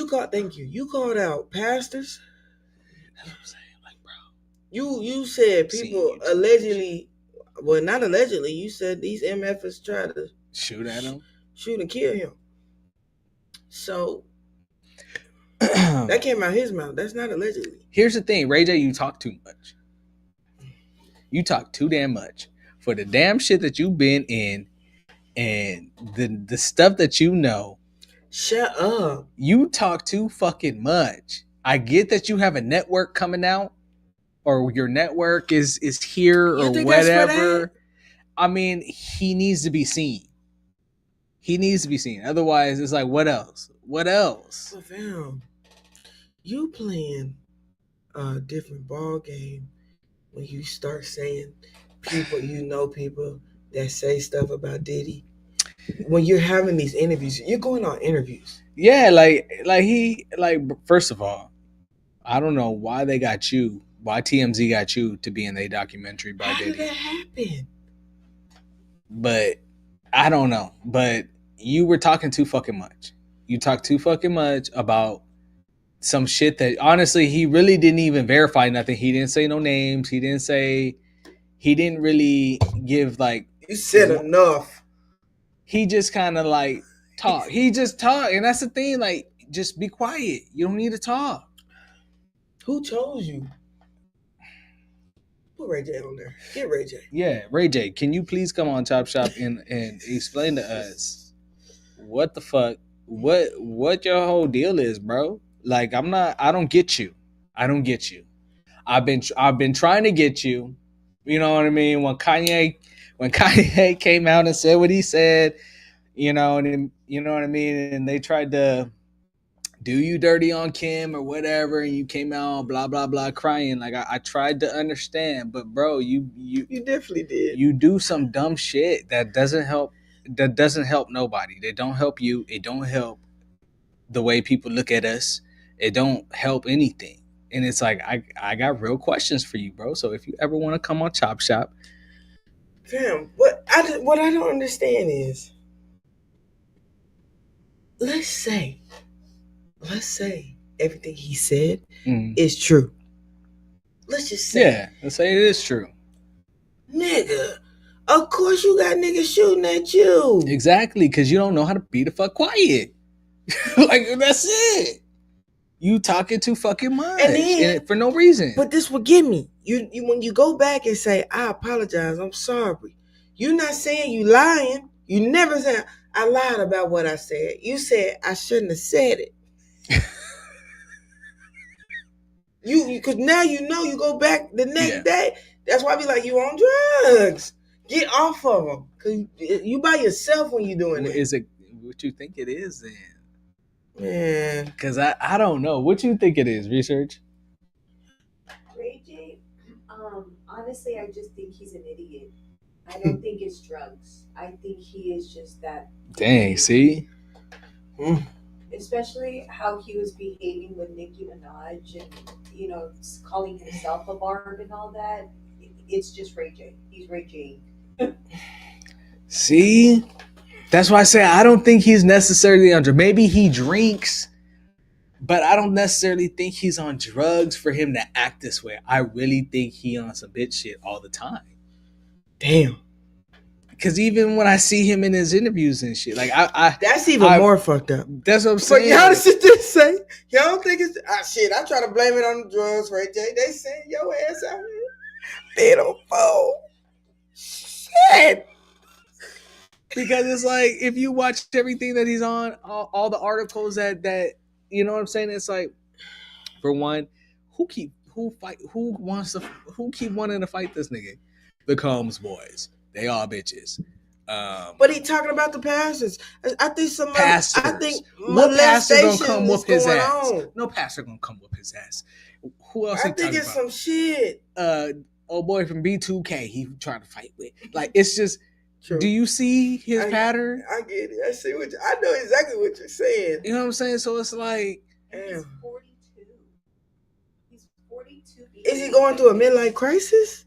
called thank you. You called out pastors. That's what I'm saying. Like, bro. You said people allegedly, well, not allegedly, you said these MFers tried to shoot at him. Shoot and kill him. So that came out his mouth. That's not allegedly. Here's the thing, Ray J, you talk too much. You talk too damn much. For the damn shit that you've been in and the stuff that you know. Shut up. You talk too fucking much. I get that you have a network coming out or your network is here or whatever. I mean, he needs to be seen. He needs to be seen. Otherwise, it's like, what else? What else? Well, fam, you playing a different ball game when you start saying people that say stuff about Diddy. When you're having these interviews, you're going on interviews. Yeah, first of all, I don't know why they got you, why TMZ got you to be in a documentary by Diddy. How did that happen? But I don't know. But you were talking too fucking much. You talked too fucking much about some shit that honestly he really didn't even verify nothing. He didn't say no names. He didn't really give like. You said enough. He just kind of like talk. He just talk, and that's the thing. Like, just be quiet. You don't need to talk. Who chose you? Put Ray J on there. Get Ray J. Yeah, Ray J. Can you please come on Chop Shop and explain to us what the fuck, what your whole deal is, bro? Like, I don't get you. I don't get you. I've been trying to get you. You know what I mean? When Kanye came out and said what he said, you know, and you know what I mean, and they tried to do you dirty on Kim or whatever, and you came out blah blah blah crying. Like I tried to understand, but bro, you definitely did. You do some dumb shit that doesn't help. That doesn't help nobody. They don't help you. It don't help the way people look at us. It don't help anything. And it's like I got real questions for you, bro. So if you ever want to come on Chop Shop, fam, what I don't understand is, let's say everything he said is true. Let's just say, yeah, let's say it is true. Nigga, of course you got niggas shooting at you. Exactly, because you don't know how to be the fuck quiet. Like that's it. You talking too fucking much and for no reason. But this will get me. You when you go back and say, I apologize, I'm sorry. You're not saying you lying. You never said I lied about what I said. You said I shouldn't have said it. Because now you know you go back the next day. That's why I be like, you on drugs. Get off of them. Because you by yourself when you doing it. Is it what you think it is then? Man. Because I don't know. What you think it is? Research? Ray J, honestly, I just think he's an idiot. I don't think it's drugs. I think he is just that. Dang, see? Especially how he was behaving with Nicki Minaj and, you know, calling himself a barb and all that. It's just Ray J. He's Ray J. See? That's why I say I don't think he's necessarily on drugs. Maybe he drinks, but I don't necessarily think he's on drugs for him to act this way. I really think he on some bitch shit all the time. Damn. Because even when I see him in his interviews and shit, like that's even more fucked up. That's what I'm saying. But y'all sit there and say, y'all don't think it's shit. I try to blame it on the drugs, Ray J. They saying your ass out here. They don't fall. Shit. Because it's like if you watch everything that he's on, all the articles that you know what I'm saying, it's like For one, who keep wanting to fight this nigga? The Combs boys. They all bitches. But he talking about the pastors. I think some pastors. I think what pastor gonna come whoop his ass? On. No pastor gonna come whoop his ass. Who else? I think it's some shit. Old boy from B2K. He trying to fight with. Like it's just. True. Do you see his pattern? I get it. I see what I know exactly what you're saying. You know what I'm saying? So it's like, he's 42. He's 42. Is he going through a midlife crisis?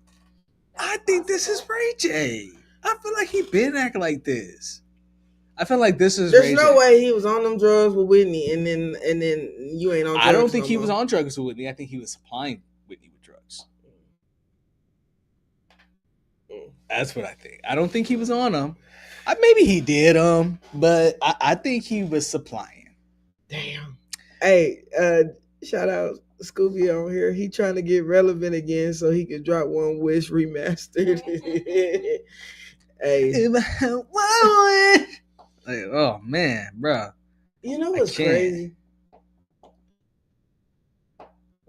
I think this is Ray J. I feel like he been acting like this. I feel like this is. There's no way he was on them drugs with Whitney, and then you ain't on drugs. I don't think he was on drugs with Whitney. I think he was supplying Whitney with drugs. That's what I think. I don't think he was on them. Maybe he did but I think he was supplying. Damn. Hey, shout out Scooby on here. He trying to get relevant again so he can drop One Wish remastered. Hey. Like, oh man, bro. You know what's crazy?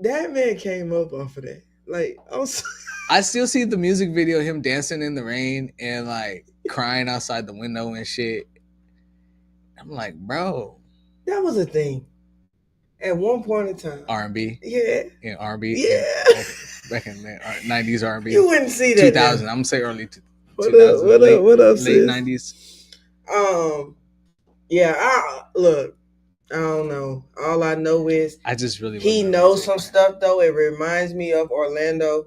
That man came up off of that. Like, I still see the music video of him dancing in the rain and like crying outside the window and shit. I'm like, bro. That was a thing. At one point in time. R&B? Yeah. In R&B? Yeah. Back in the 90s R&B. You wouldn't see that. 2000. I'm going to say early 2000. What up, late 90s. Yeah, look. I don't know. All I know is I just really he knows some stuff though. It reminds me of Orlando.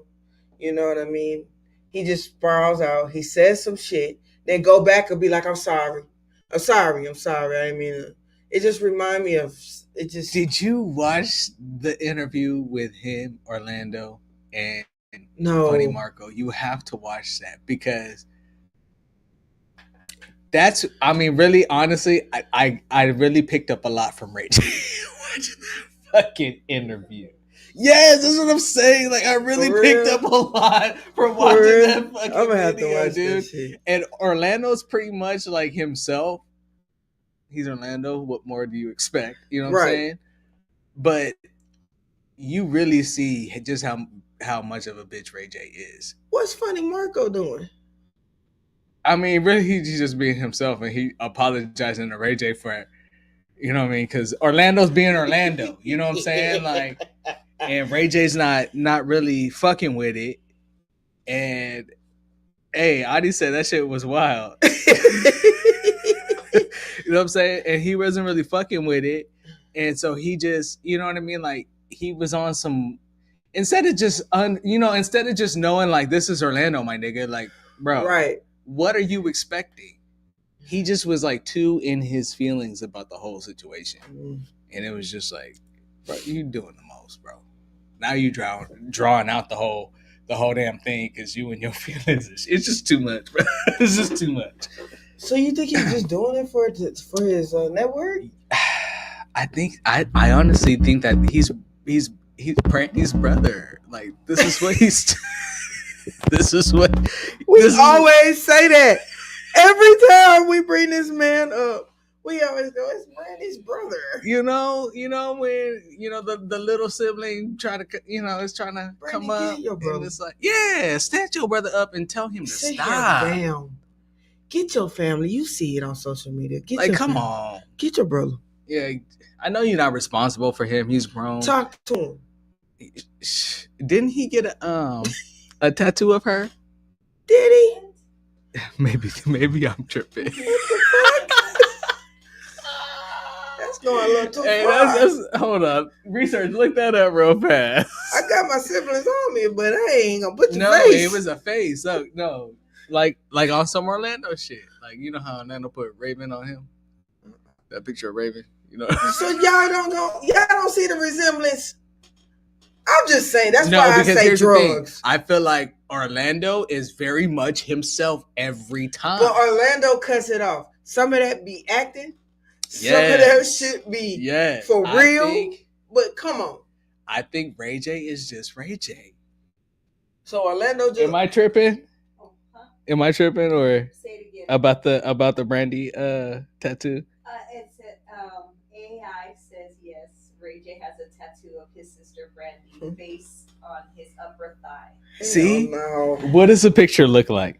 You know what I mean? He just spirals out. He says some shit, then go back and be like, "I'm sorry. I didn't mean to." It just reminds me of it. Just. Did you watch the interview with him, Orlando, and Funny Marco? You have to watch that because. That's, I mean, really, honestly, I really picked up a lot from Ray J watching that fucking interview. Yes, that's what I'm saying. Like, I really picked up a lot from watching that fucking I'm gonna have video, to watch dude. That shit. And Orlando's pretty much like himself. He's Orlando. What more do you expect? You know what I'm saying? But you really see just how much of a bitch Ray J is. What's Funny Marco doing? I mean, really, he's just being himself, and he apologizing to Ray J for it. You know what I mean? Because Orlando's being Orlando. You know what I'm saying? Like, and Ray J's not really fucking with it. And hey, Adi said that shit was wild. You know what I'm saying? And he wasn't really fucking with it. And so he just, you know what I mean? Like, he was on some instead of just knowing like this is Orlando, my nigga. Like, bro, right. What are you expecting? He just was like too in his feelings about the whole situation. And it was just like, bro, you doing the most, bro. Now you drawing out the whole damn thing because you and your feelings. It's just too much, bro. It's just too much. So you think he's just doing it for his network? I honestly think that he's Brandy's brother. Like, this is what he's this is what we always say that. Every time we bring this man up, we always go, it's Brandy's brother. You know when the little sibling try to is trying to Brandy, come up and it's like, yeah, stand your brother up and tell him to stop. Damn. Get your family. You see it on social media. Come on. Get your brother. Yeah, I know you're not responsible for him. He's grown. Talk to him. Didn't he get a tattoo of her? Did he? Maybe I'm tripping. What the fuck? That's going a little too far. That's hold on. Research, look that up real fast. I got my siblings on me, but I ain't gonna put your No, face. it was a face. No. Like on some Orlando shit. Like, you know how Orlando put Raven on him? That picture of Raven, you know. So y'all don't see the resemblance. I'm just saying, that's why I say drugs. I feel like Orlando is very much himself every time. But Orlando cuts it off. Some of that be acting. Some of that shit be for real. But come on. I think Ray J is just Ray J. So Orlando just... Am I tripping? Am I tripping or say it again. about the Brandy tattoo? It's AI says yes. Ray J has a tattoo of his sister Brandy's face on his upper thigh. See? No. What does the picture look like?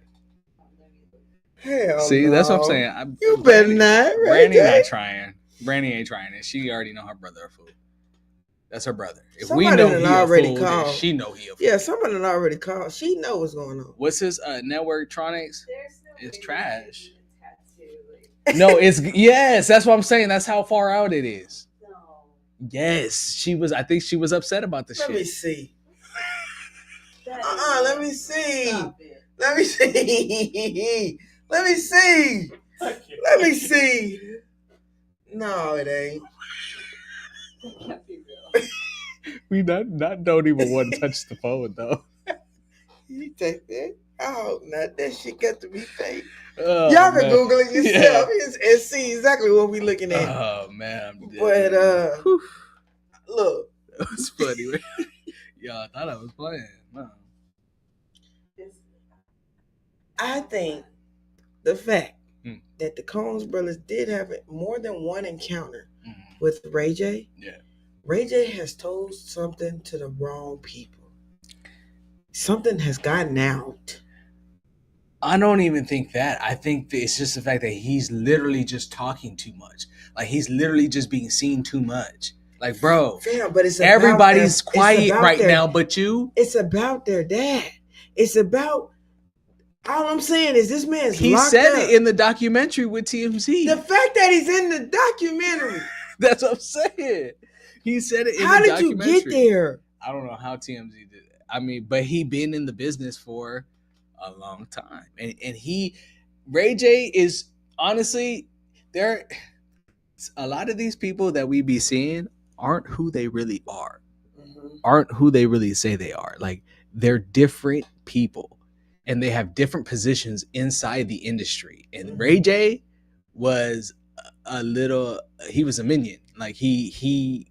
Hell See, no. that's what I'm saying. You better not. Brandy not trying. Brandy ain't trying it. She already know her brother a fool. That's her brother. If Somebody we know he already a fool, called. then she know he a fool. Yeah, somebody already called. She know what's going on. What's his network Tronics? It's trash. No, It's yes, that's what I'm saying. That's how far out it is. no. Yes, I think she was upset about the shit. Let me see. Let Let me see. Stop it. Let me see. Let me see. Let me see. No, it ain't. That can't be real. We not don't even want to touch the phone though. You take that? I hope not. That shit got to be fake. Oh, Y'all can man. Google it yourself and see exactly what we looking at. Oh man, I'm dead. But look, That was funny. Y'all thought I was playing. No. I think the fact that the Coens brothers did have more than one encounter with Ray J. Yeah. Ray J has told something to the wrong people. Something has gotten out. I don't even think that. I think that it's just the fact that he's literally just talking too much. Like he's literally just being seen too much. Like, bro, Fam, but it's everybody's about quiet right now, but you. It's about their dad. It's about. All I'm saying is this man's He locked said up. it in the documentary with TMZ. The fact that he's in the documentary. That's what I'm saying. He said it in How the did documentary. you get there? I don't know how TMZ did it. I mean, but he been in the business for a long time. And Ray J is honestly, there a lot of these people that we be seeing aren't who they really are. Aren't who they really say they are. Like they're different people. And they have different positions inside the industry. And Ray J was he was a minion. Like he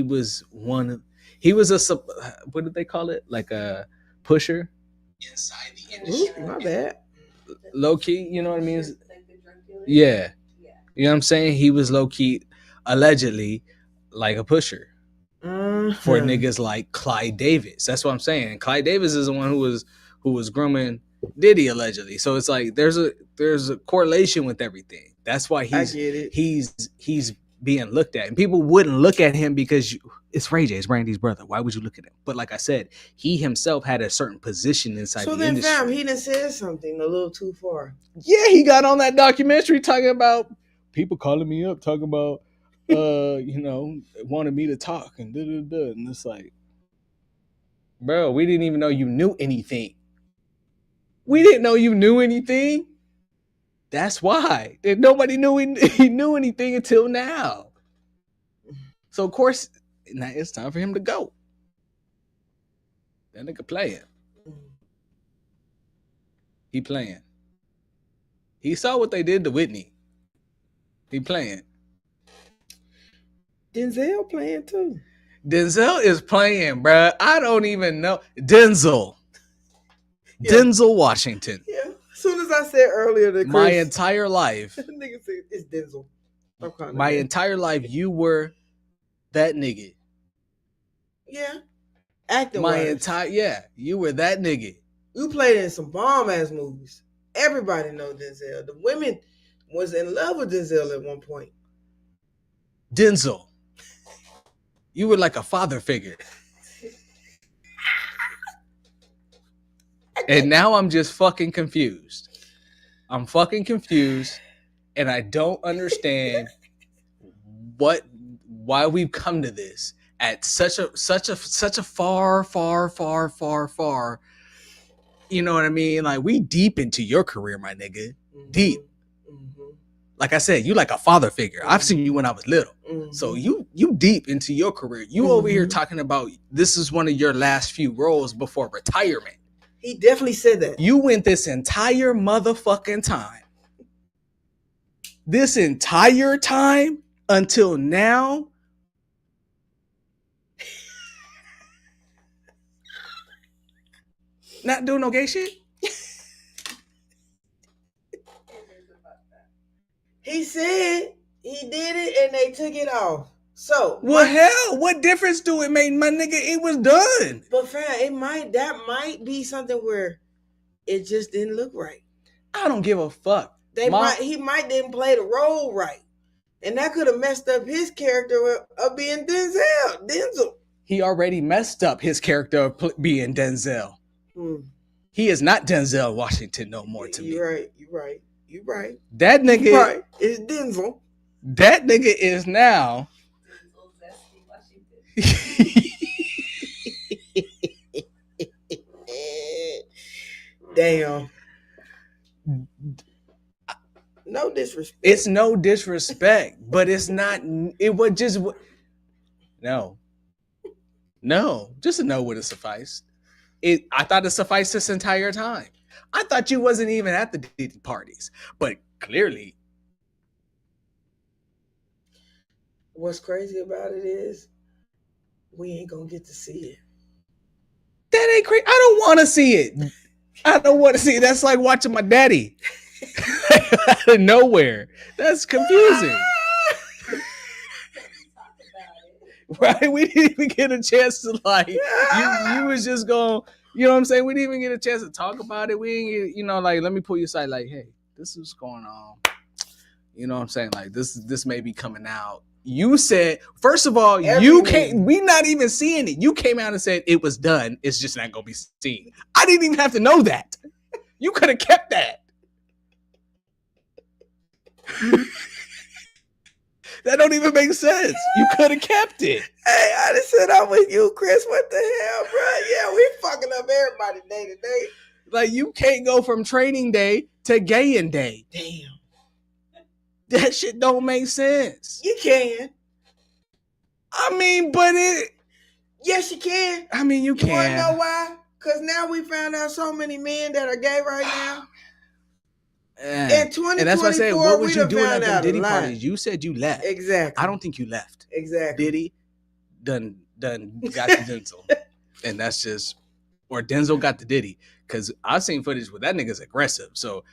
was what did they call it? Like a pusher inside the industry. Ooh, my bad. Low key, you know what I mean? Yeah. You know what I'm saying? He was low key, allegedly, like a pusher for niggas like Clyde Davis. That's what I'm saying. And Clyde Davis is the one who was grooming Diddy allegedly. So it's like there's a correlation with everything. That's why he's being looked at, and people wouldn't look at him because it's Ray J, it's Brandy's brother. Why would you look at him? But like I said, he himself had a certain position inside the industry. So then, fam, he done said something a little too far. Yeah, he got on that documentary talking about people calling me up, talking about wanted me to talk and da-da-da. And it's like, bro, we didn't even know you knew anything. We didn't know you knew anything. That's why. Nobody knew he knew anything until now. So, of course, now it's time for him to go. That nigga playing. He playing. He saw what they did to Whitney. He playing. Denzel playing too. Denzel is playing, bro. I don't even know. Denzel Washington. Yeah. As soon as I said earlier that my entire life. Nigga said it's Denzel. My entire life, you were that nigga. Yeah. Acting you were that nigga. You played in some bomb ass movies. Everybody knows Denzel. The women was in love with Denzel at one point. Denzel. You were like a father figure. And now I'm just fucking confused. I'm fucking confused, and I don't understand why we've come to this at such a far. You know what I mean? Like we deep into your career, my nigga. Mm-hmm. Deep. Mm-hmm. Like I said, you like a father figure. Mm-hmm. I've seen you when I was little. Mm-hmm. So you deep into your career. You over here talking about this is one of your last few roles before retirement. He definitely said that. You went this entire motherfucking time. This entire time until now. Not doing no gay shit. He said he did it and they took it off. So hell, what difference do it make, my nigga? It was done. But fam, that might be something where it just didn't look right. I don't give a fuck. He might didn't play the role right, and that could have messed up his character of being Denzel. He already messed up his character of being Denzel. He is not Denzel Washington no more to me. You're right. That nigga right. It's Denzel. That nigga is now. Damn. No disrespect. It's no disrespect, but it's not. It would just no. Just a no would have sufficed. I thought it sufficed this entire time. I thought you wasn't even at the Diddy parties, but clearly. What's crazy about it is we ain't gonna get to see it. That ain't crazy. I don't want to see it. I don't want to see it. That's like watching my daddy out of nowhere. That's confusing. Right? We didn't even get a chance to you was just going, you know what I'm saying? We didn't even get a chance to talk about it. We didn't get, let me pull you aside, hey, this is going on. You know what I'm saying? This may be coming out. You said, first of all, we not even seeing it. You came out and said it was done. It's just not going to be seen. I didn't even have to know that. You could have kept that. That don't even make sense. You could have kept it. Hey, I just said I'm with you, Chris. What the hell, bro? Yeah, we fucking up everybody day to day. You can't go from training day to gaying day. Damn. That shit don't make sense. You can. I mean, but it... Yes, you can. I mean, you can. You want to know why? Because now we found out so many men that are gay right now. In 2024, and that's why I said, what was you doing at the Diddy parties? You said you left. Exactly. I don't think you left. Exactly. Diddy done got the Denzel. And that's just... Or Denzel got the Diddy. Because I've seen footage where that nigga's aggressive. So...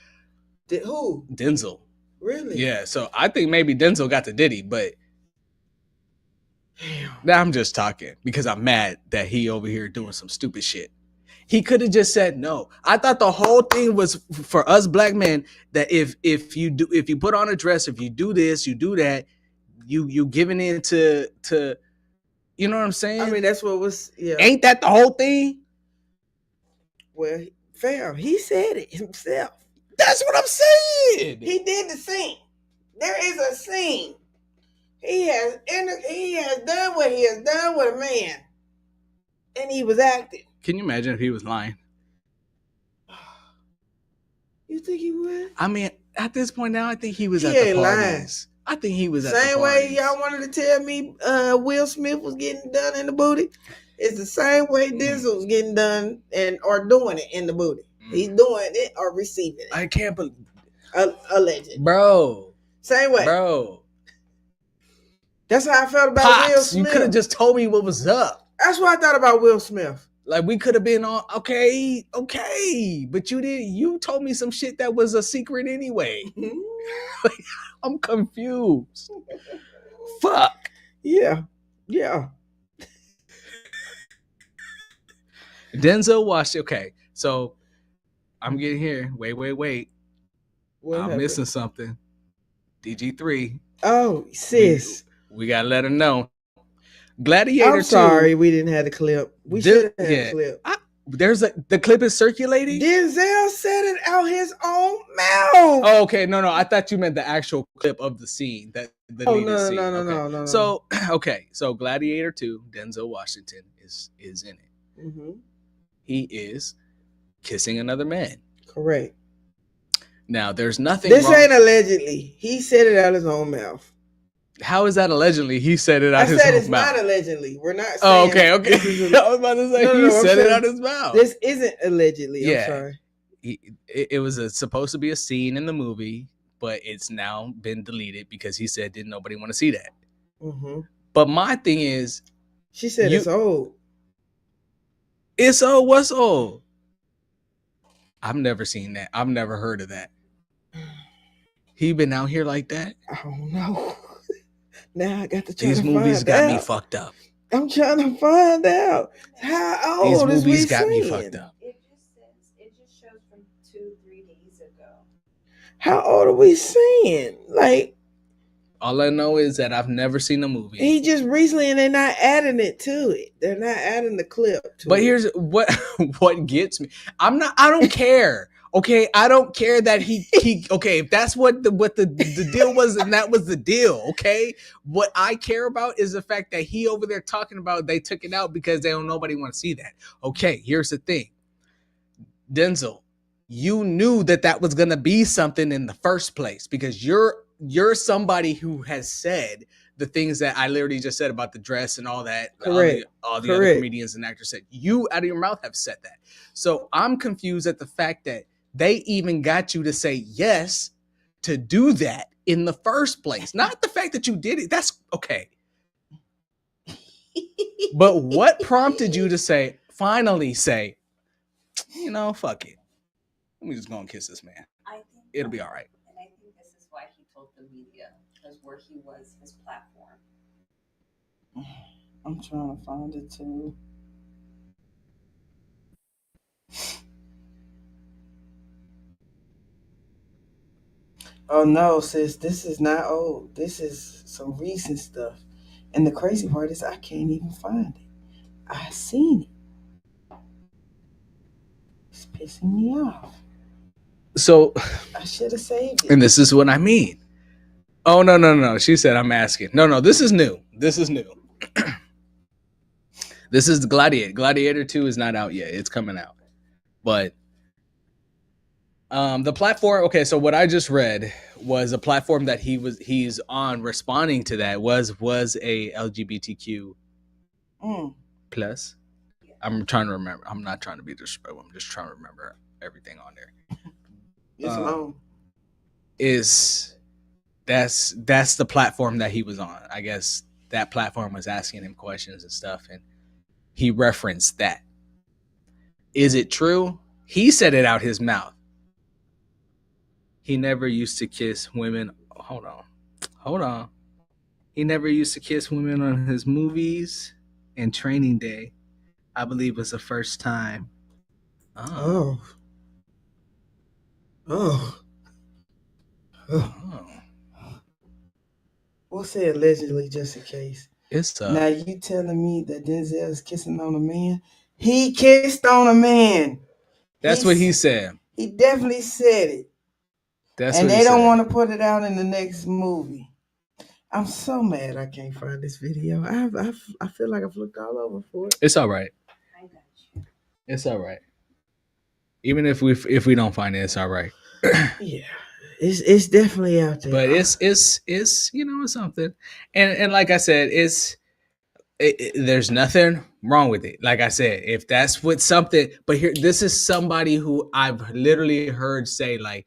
Who? Denzel. Really? Yeah, so I think maybe Denzel got the Diddy, but now I'm just talking because I'm mad that he over here doing some stupid shit. He could have just said no. I thought the whole thing was for us black men that if you put on a dress, if you do this, you do that, you giving in to you know what I'm saying? I mean, that's what was, yeah. Ain't that the whole thing? Well, fam, he said it himself. That's what I'm saying. He did the scene. There is a scene. He has done what he has done with a man, and he was acting. Can you imagine if he was lying? You think he would? I mean, at this point now, I think he was at the parties. I think he was at the parties. Same way y'all wanted to tell me Will Smith was getting done in the booty. It's the same way Denzel was getting done or doing it in the booty. He's doing it or receiving it. I can't believe. Alleged. Bro. Same way. Bro. That's how I felt about Pops, Will Smith. You could have just told me what was up. That's what I thought about Will Smith. We could have been on, okay. But you didn't. You told me some shit that was a secret anyway. I'm confused. Fuck. Yeah. Denzel Washington. Okay, so I'm getting here. Wait. I'm missing something. DG3. Oh, sis. We gotta let her know. Gladiator 2. I'm sorry we didn't have the clip. We should have had the clip. The clip is circulating? Denzel said it out his own mouth. Oh, okay. No. I thought you meant the actual clip of the scene. No. So, okay. So Gladiator 2, Denzel Washington is in it. Mm-hmm. He is kissing another man. Correct. Now, there's nothing This wrong. ain't allegedly. He said it out his own mouth. How is that allegedly? He said it out his own mouth. I said it's not allegedly. We're not saying. Oh, okay. I was about to say he said it out his mouth. This isn't allegedly. Yeah. I'm sorry. It was supposed to be a scene in the movie, but it's now been deleted because he said didn't nobody want to see that. Mm-hmm. But my thing is, she said it's old. It's old. What's old? I've never seen that. I've never heard of that. He been out here like that? I don't know. Now I got to try These to movies find got out. me fucked up. I'm trying to find out how old These movies is we got me saying? fucked up. It just shows from 2-3 days ago. How old are we saying? Like, all I know is that I've never seen the movie. He just recently, and they're not adding it to it. They're not adding the clip to but it. Here's what gets me. I don't care. Okay, I don't care that he okay, if that's what the deal was, and that was the deal, okay? What I care about is the fact that he over there talking about they took it out because nobody want to see that. Okay, here's the thing. Denzel, you knew that was going to be something in the first place because you're somebody who has said the things that I literally just said about the dress and all that. Correct. All the other comedians and actors said. You out of your mouth have said that. So I'm confused at the fact that they even got you to say yes to do that in the first place. Not the fact that you did it. That's okay. But what prompted you to finally say, fuck it. Let me just go and kiss this man. It'll be all right. And I think this is why he told the media, because where he was, his platform. I'm trying to find it too. Oh no, sis, this is not old. This is some recent stuff. And the crazy part is I can't even find it. I seen it. It's pissing me off. So I should have saved it. And this is what I mean. Oh no. She said I'm asking. No, this is new. This is the Gladiator. Gladiator 2 is not out yet. It's coming out. But the platform, okay, so what I just read was a platform that he's on responding to that was a LGBTQ plus. I'm trying to remember. I'm not trying to be disrespectful. I'm just trying to remember everything on there. It's long. That's the platform that he was on. I guess that platform was asking him questions and stuff, and he referenced that. Is it true? He said it out his mouth. He never used to kiss women. Hold on. He never used to kiss women on his movies and Training Day. I believe was the first time. Oh. We'll say allegedly just in case. Now you telling me that Denzel is kissing on a man? He kissed on a man. That's what he said. He definitely said it. And they don't want to put it out in the next movie. I'm so mad I can't find this video. I feel like I've looked all over for it. It's all right. I got you. It's all right. Even if we don't find it, it's all right. Yeah. It's definitely out there. But it's it's something. And like I said, there's nothing wrong with it. Like I said, if that's what something, but here, this is somebody who I've literally heard say like,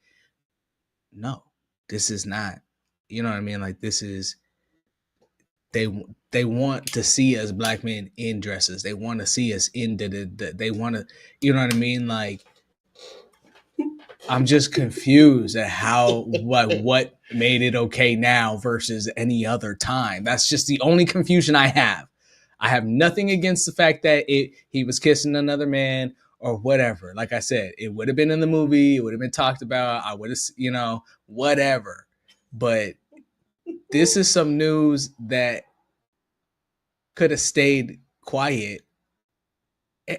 no, this is not, you know what I mean? Like this is, they want to see us black men in dresses. They want to see us in they want to, you know what I mean? Like, I'm just confused at what made it okay now versus any other time. That's just the only confusion I have. I have nothing against the fact that he was kissing another man or whatever. Like I said, it would have been in the movie. It would have been talked about. I would have, whatever. But this is some news that could have stayed quiet.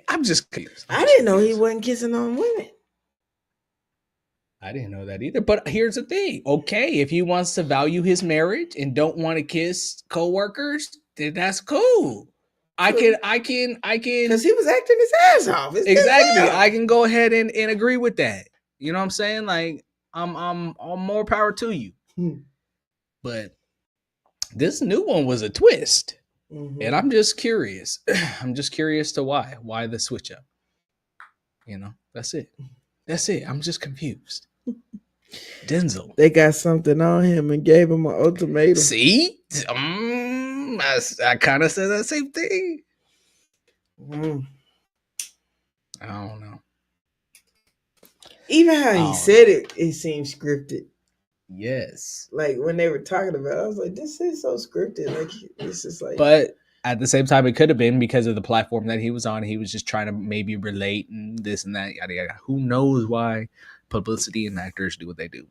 I'm just confused. I didn't know he wasn't kissing on women. I didn't know that either. But here's the thing. Okay, if he wants to value his marriage and don't want to kiss coworkers, then that's cool. I can because he was acting his ass off. Exactly. I can go ahead and agree with that. You know what I'm saying? Like I'm more power to you. But this new one was a twist. Mm-hmm. And I'm just curious. I'm just curious to why the switch up. That's it. I'm just confused. Denzel. They got something on him and gave him an ultimatum. See? I kind of said that same thing. I don't know. Even how he said it seemed scripted. Yes. Like when they were talking about it, I was like, this is so scripted. Like this is like. But at the same time, it could have been because of the platform that he was on. He was just trying to maybe relate and this and that. Yada yada. Who knows why publicity and actors do what they do?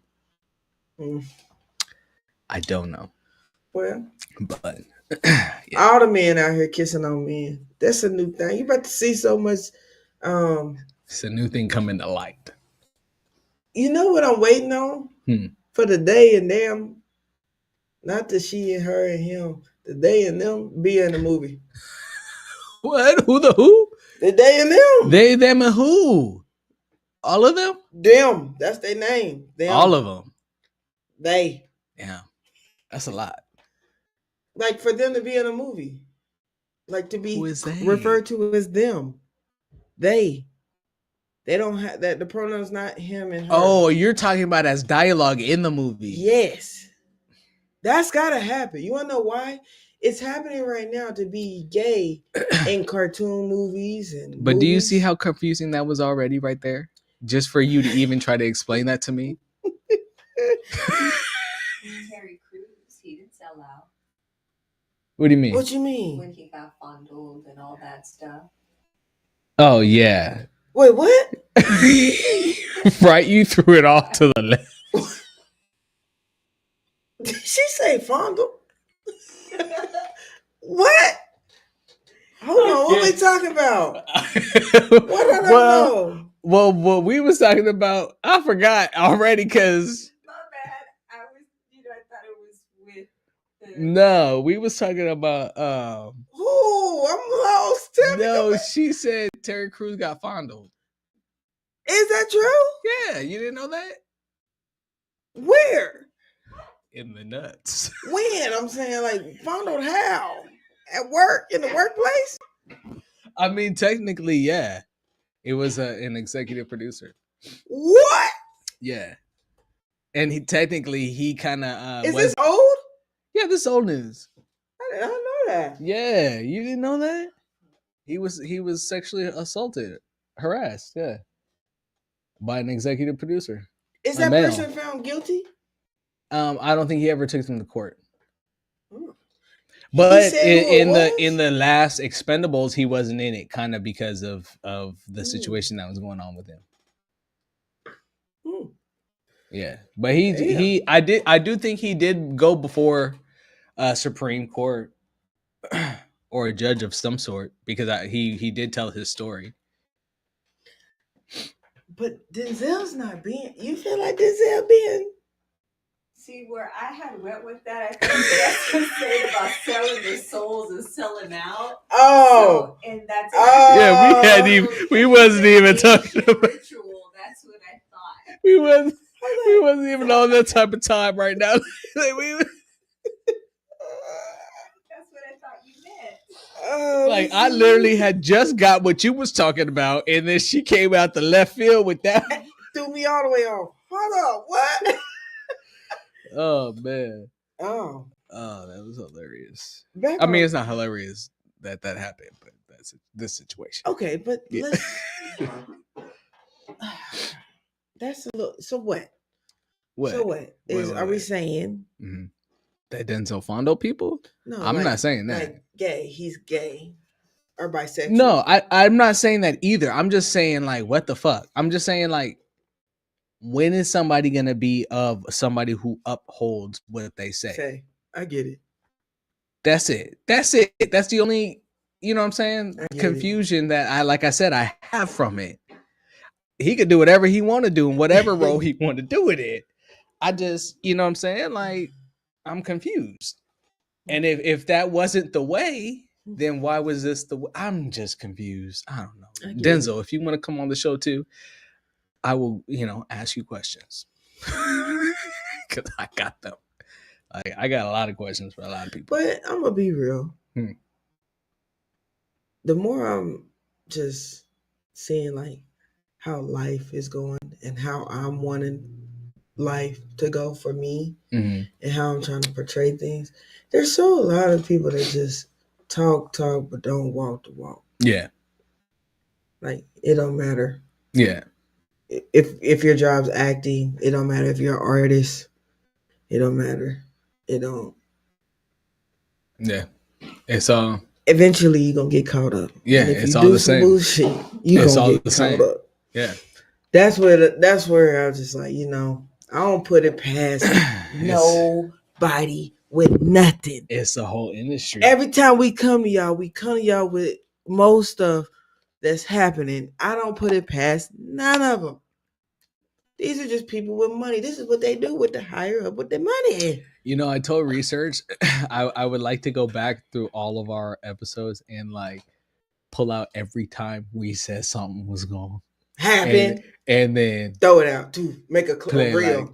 I don't know. Well, but all the men out here kissing on men. That's a new thing. You about to see so much. It's a new thing coming to light. You know what I'm waiting on? For the they and them. Not the she and her and him. The they and them be in the movie. What? Who the who? The they and them. They, them, and who? All of them? Them. That's their name. Them. All of them. They. Yeah. That's a lot. Like for them to be in a movie. Like to be referred to as them. They don't have that. The pronoun's not him and her. Oh, you're talking about as dialogue in the movie. Yes. That's gotta happen. You wanna know why? It's happening right now to be gay in cartoon movies and But movies. Do you see how confusing that was already right there? Just for you to even try to explain that to me? Terry Crews, he didn't sell out. What do you mean? What you mean? When he got fondled and all that stuff. Oh, yeah. Wait, what? Right, you threw it off to the left. Did she say fondle? What? Hold on, what are we talking about? What I don't know? Well, what we was talking about, I forgot already because... My bad. I thought it was with... No, we was talking about... Ooh, I'm lost. No, she said Terry Crews got fondled. Is that true? Yeah, you didn't know that? Where? In the nuts. When? I'm saying like fondled how? At work? In the workplace? I mean, technically, yeah. It was an executive producer. What? Yeah. And he kind of... Is this old? Yeah, this old news. I didn't know that. Yeah, you didn't know that? He was sexually assaulted, harassed, yeah. By an executive producer. Is that person found guilty? I don't think he ever took them to court. But in the last Expendables, he wasn't in it, kind of because of the situation that was going on with him. Yeah, but I do think he did go before a Supreme Court or a judge of some sort because he did tell his story. But Denzel's not being. You feel like Denzel being. See, where I had went with that, I think that's what saying about selling their souls and selling out. Oh, so, and that's we wasn't even talking about ritual. That's what I thought. We wasn't even on that type of time right now. That's what I thought you meant. Like I literally had just got what you was talking about, and then she came out the left field with that. Threw me all the way off. Hold up, what? Oh man. Oh, that was hilarious. I mean, it's not hilarious that happened, but that's this situation. Okay, but let's. That's a little. So what? What? So what? Are we saying that Denzel fondled people? No, I'm not saying that. Like gay, he's gay or bisexual. No, I'm not saying that either. I'm just saying like, what the fuck? I'm just saying like, when is somebody gonna be of somebody who upholds what they say? I get it. That's it. That's the only, you know what I'm saying, confusion that I have from it. He could do whatever he want to do in whatever role he want to do with it. I just, you know what I'm saying? Like, I'm confused. And if that wasn't the way, then why was this the way? I'm just confused. I don't know. Denzel, if you want to come on the show too, I will, ask you questions. Because I got them. I got a lot of questions for a lot of people. But I'm going to be real. The more I'm just seeing like how life is going and how I'm wanting life to go for me and how I'm trying to portray things, there's so a lot of people that just talk, but don't walk the walk. Yeah. Like, it don't matter. Yeah. If your job's acting, it don't matter if you're an artist. It don't matter. It don't. Yeah. It's all. Eventually, you're going to get caught up. Yeah, and if it's you all do the some same. bullshit, you're It's going all to get the caught same. up. Yeah. That's where I was just like, I don't put it past nobody with nothing. It's the whole industry. Every time we come to y'all with most stuff that's happening. I don't put it past none of them. These are just people with money. This is what they do with the higher up with their money. I told research I would like to go back through all of our episodes and like pull out every time we said something was going to happen, and then throw it out to make a reel. Like,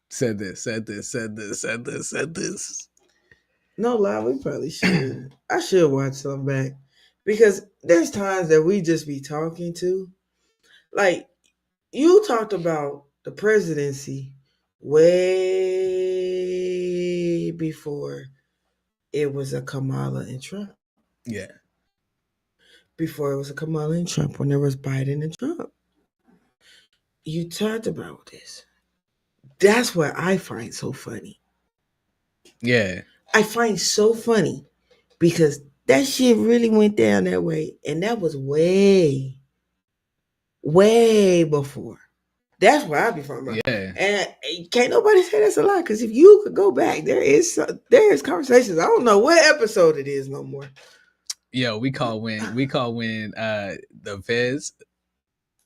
said this. No lie, we probably should. I should watch some back because there's times that we just be talking to, like you talked about the presidency way before it was a Kamala and Trump. Yeah. Before it was a Kamala and Trump, when there was Biden and Trump. You talked about this. That's what I find so funny. Yeah. I find so funny because that shit really went down that way. And that was way before. That's where I be from. Bro. Yeah. And can't nobody say that's a lie. Because if you could go back, there is conversations. I don't know what episode it is no more. Yo, we call when the Fez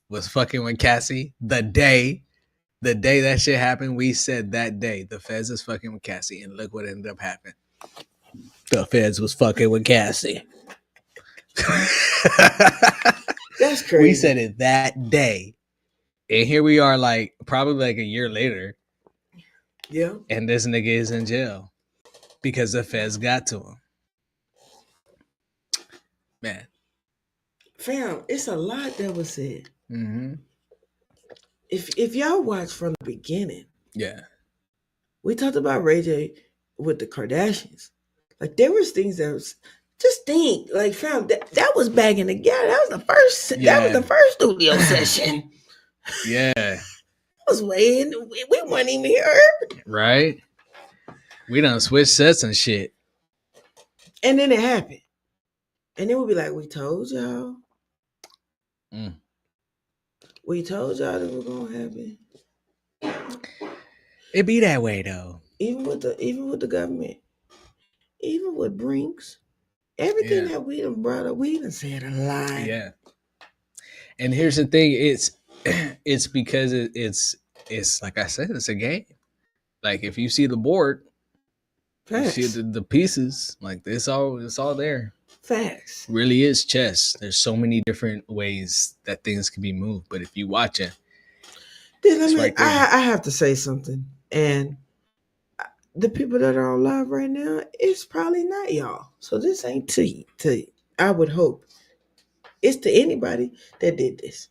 was fucking with Cassie. The day that shit happened, we said that day the Fez is fucking with Cassie, and look what ended up happening. The Fez was fucking with Cassie. That's crazy. We said it that day, and here we are, like probably like a year later. Yeah. And this nigga is in jail because the Fez got to him. Man, fam, it's a lot that was said. Mm-hmm. If y'all watch from the beginning, yeah, we talked about Ray J with the Kardashians. Like there was things that was just think like fam that was back in the that was the first that was the first studio session. Yeah, I was waiting. We weren't even here, right? We done switched sets and shit, and then it happened. And then we'll be like, we told y'all. We told y'all that was gonna happen. It be that way though. Even with the government, even with Brinks, everything that we done brought up, we done said a lie. Yeah. And here's the thing: it's because it's like I said, it's a game. Like if you see the board, Facts. you see the pieces, like it's all there. Facts. Really is chess. There's so many different ways that things can be moved, but if you watch it, I have to say something. And the people that are on live right now, it's probably not y'all. So this ain't to you. I would hope it's to anybody that did this.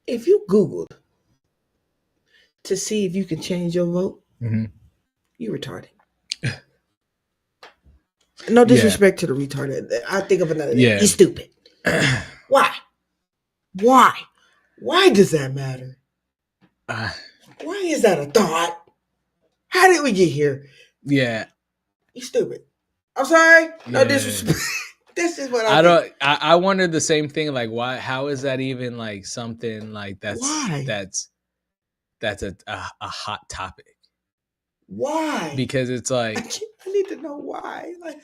If you Googled to see if you can change your vote, you retarded. No disrespect to the retarded. I think of another. Yeah. You're stupid. Why? Why does that matter? Why is that a thought? How did we get here? Yeah. You stupid. I'm sorry. No disrespect. This is what I don't. I wonder the same thing. Like, why? How is that even like something like that's why? That's a hot topic. Why? Because it's like I need to know why. Like,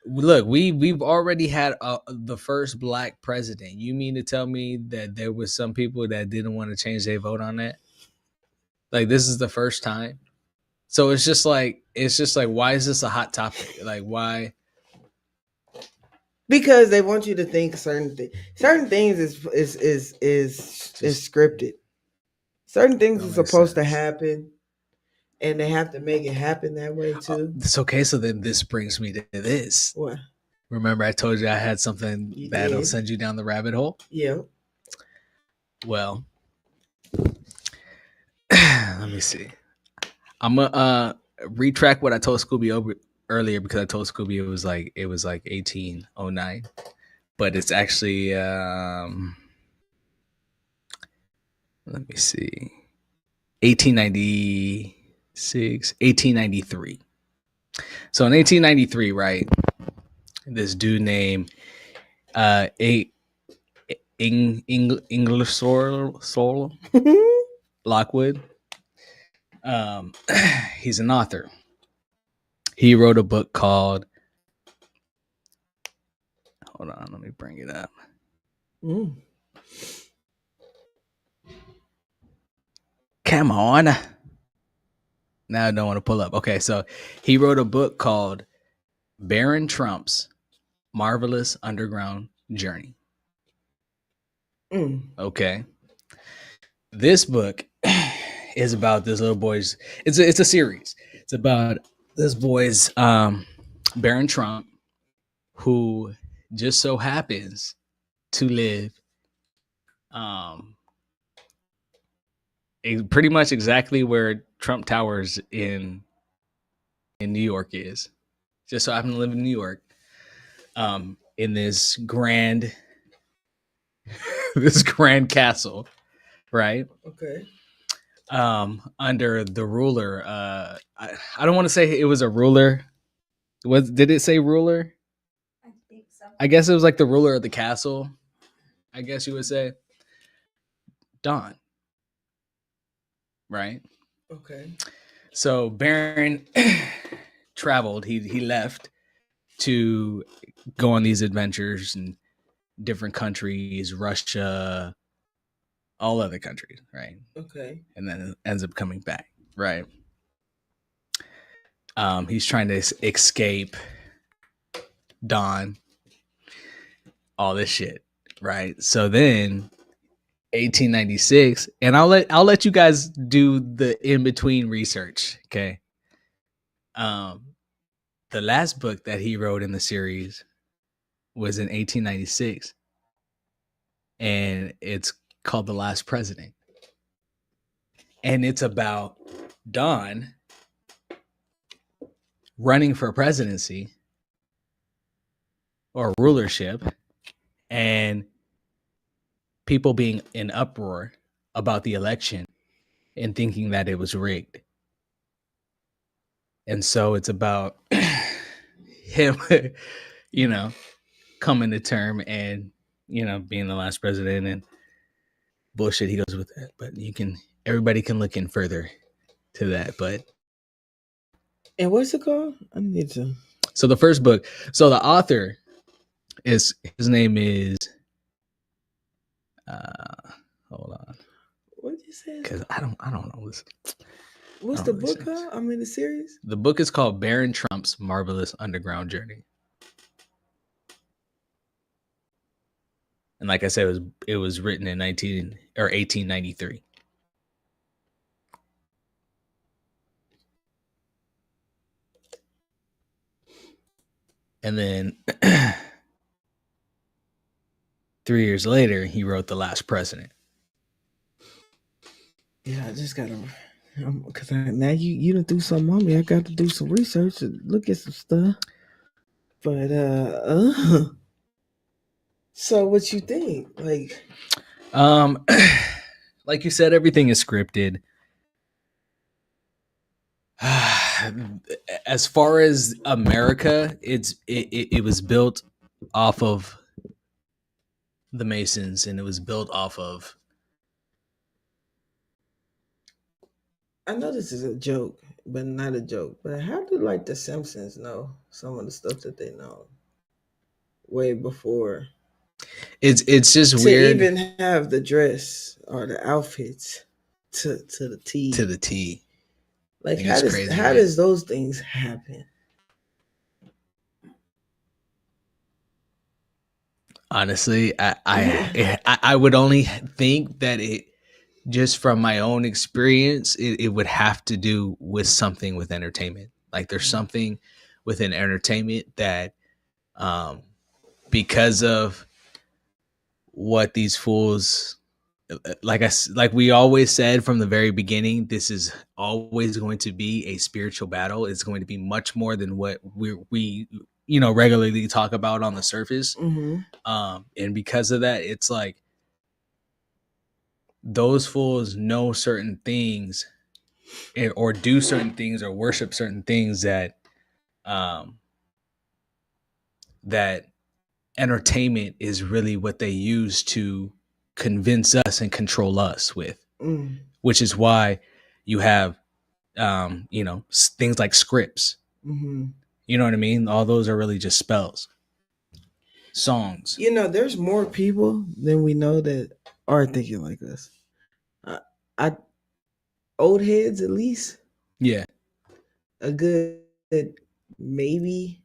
look, we've already had the first black president. You mean to tell me that there was some people that didn't want to change their vote on that? Like this is the first time. So it's just like why is this a hot topic? Like why? Because they want you to think certain things. Certain things is scripted. Certain things are supposed to happen, and they have to make it happen that way too. It's okay. So then this brings me to this. What? Remember, I told you I had something that'll send you down the rabbit hole. Yeah. Well, let me see. I'm gonna retract what I told Scooby earlier because I told Scooby it was like 1809, but it's actually let me see. 1896, 1893. So in 1893, right, this dude named English Soul Lockwood, he's an author. He wrote a book called, hold on, let me bring it up. Come on. Now I don't want to pull up. Okay, so he wrote a book called Baron Trump's Marvelous Underground Journey. Okay. This book is about this little boy's, it's a series. It's about this boy's Baron Trump, who just so happens to live pretty much exactly where Trump Towers in New York is. Just so I happen to live in New York, in this grand castle, right? Okay. Under the ruler. I don't want to say it was a ruler. Did it say ruler? I think so. I guess it was like the ruler of the castle, I guess you would say. Don. Right? Okay. So Baron traveled. He left to go on these adventures in different countries, Russia, all other countries, right? Okay. And then ends up coming back, right? He's trying to escape Don, all this shit, right? So then 1896, and I'll let you guys do the in-between research, okay? The last book that he wrote in the series was in 1896, and it's called The Last President. And it's about Don running for presidency or rulership, and people being in uproar about the election and thinking that it was rigged. And so it's about him, coming to term and, being the last president and bullshit he goes with that. But everybody can look in further to that. But and what's it called? I need to. So the first book. So the author his name is. Hold on. What did you say? Because I don't know this. What's the book called? I'm in the series. The book is called Baron Trump's Marvelous Underground Journey. And like I said, it was written in 1893. And then 3 years later, he wrote The Last President. Yeah, I just gotta, because now you done do something on me. I got to do some research and look at some stuff. But so what you think? Like you said, everything is scripted. As far as America, it was built off of the Masons, and it was built off of. I know this is a joke, but not a joke. But how do the Simpsons know some of the stuff that they know way before? It's just weird to even have the dress or the outfits to the T. To the T. How does those things happen? Honestly, I would only think that it, just from my own experience, it would have to do with something with entertainment. Like there's something within entertainment that, because of what these fools, like we always said from the very beginning, this is always going to be a spiritual battle. It's going to be much more than what we regularly talk about on the surface. Mm-hmm. And because of that, it's like those fools know certain things or do certain things or worship certain things that that entertainment is really what they use to convince us and control us with, which is why you have things like scripts. You know what I mean? All those are really just spells. Songs. There's more people than we know that are thinking like us. Old heads, at least. Yeah. A good maybe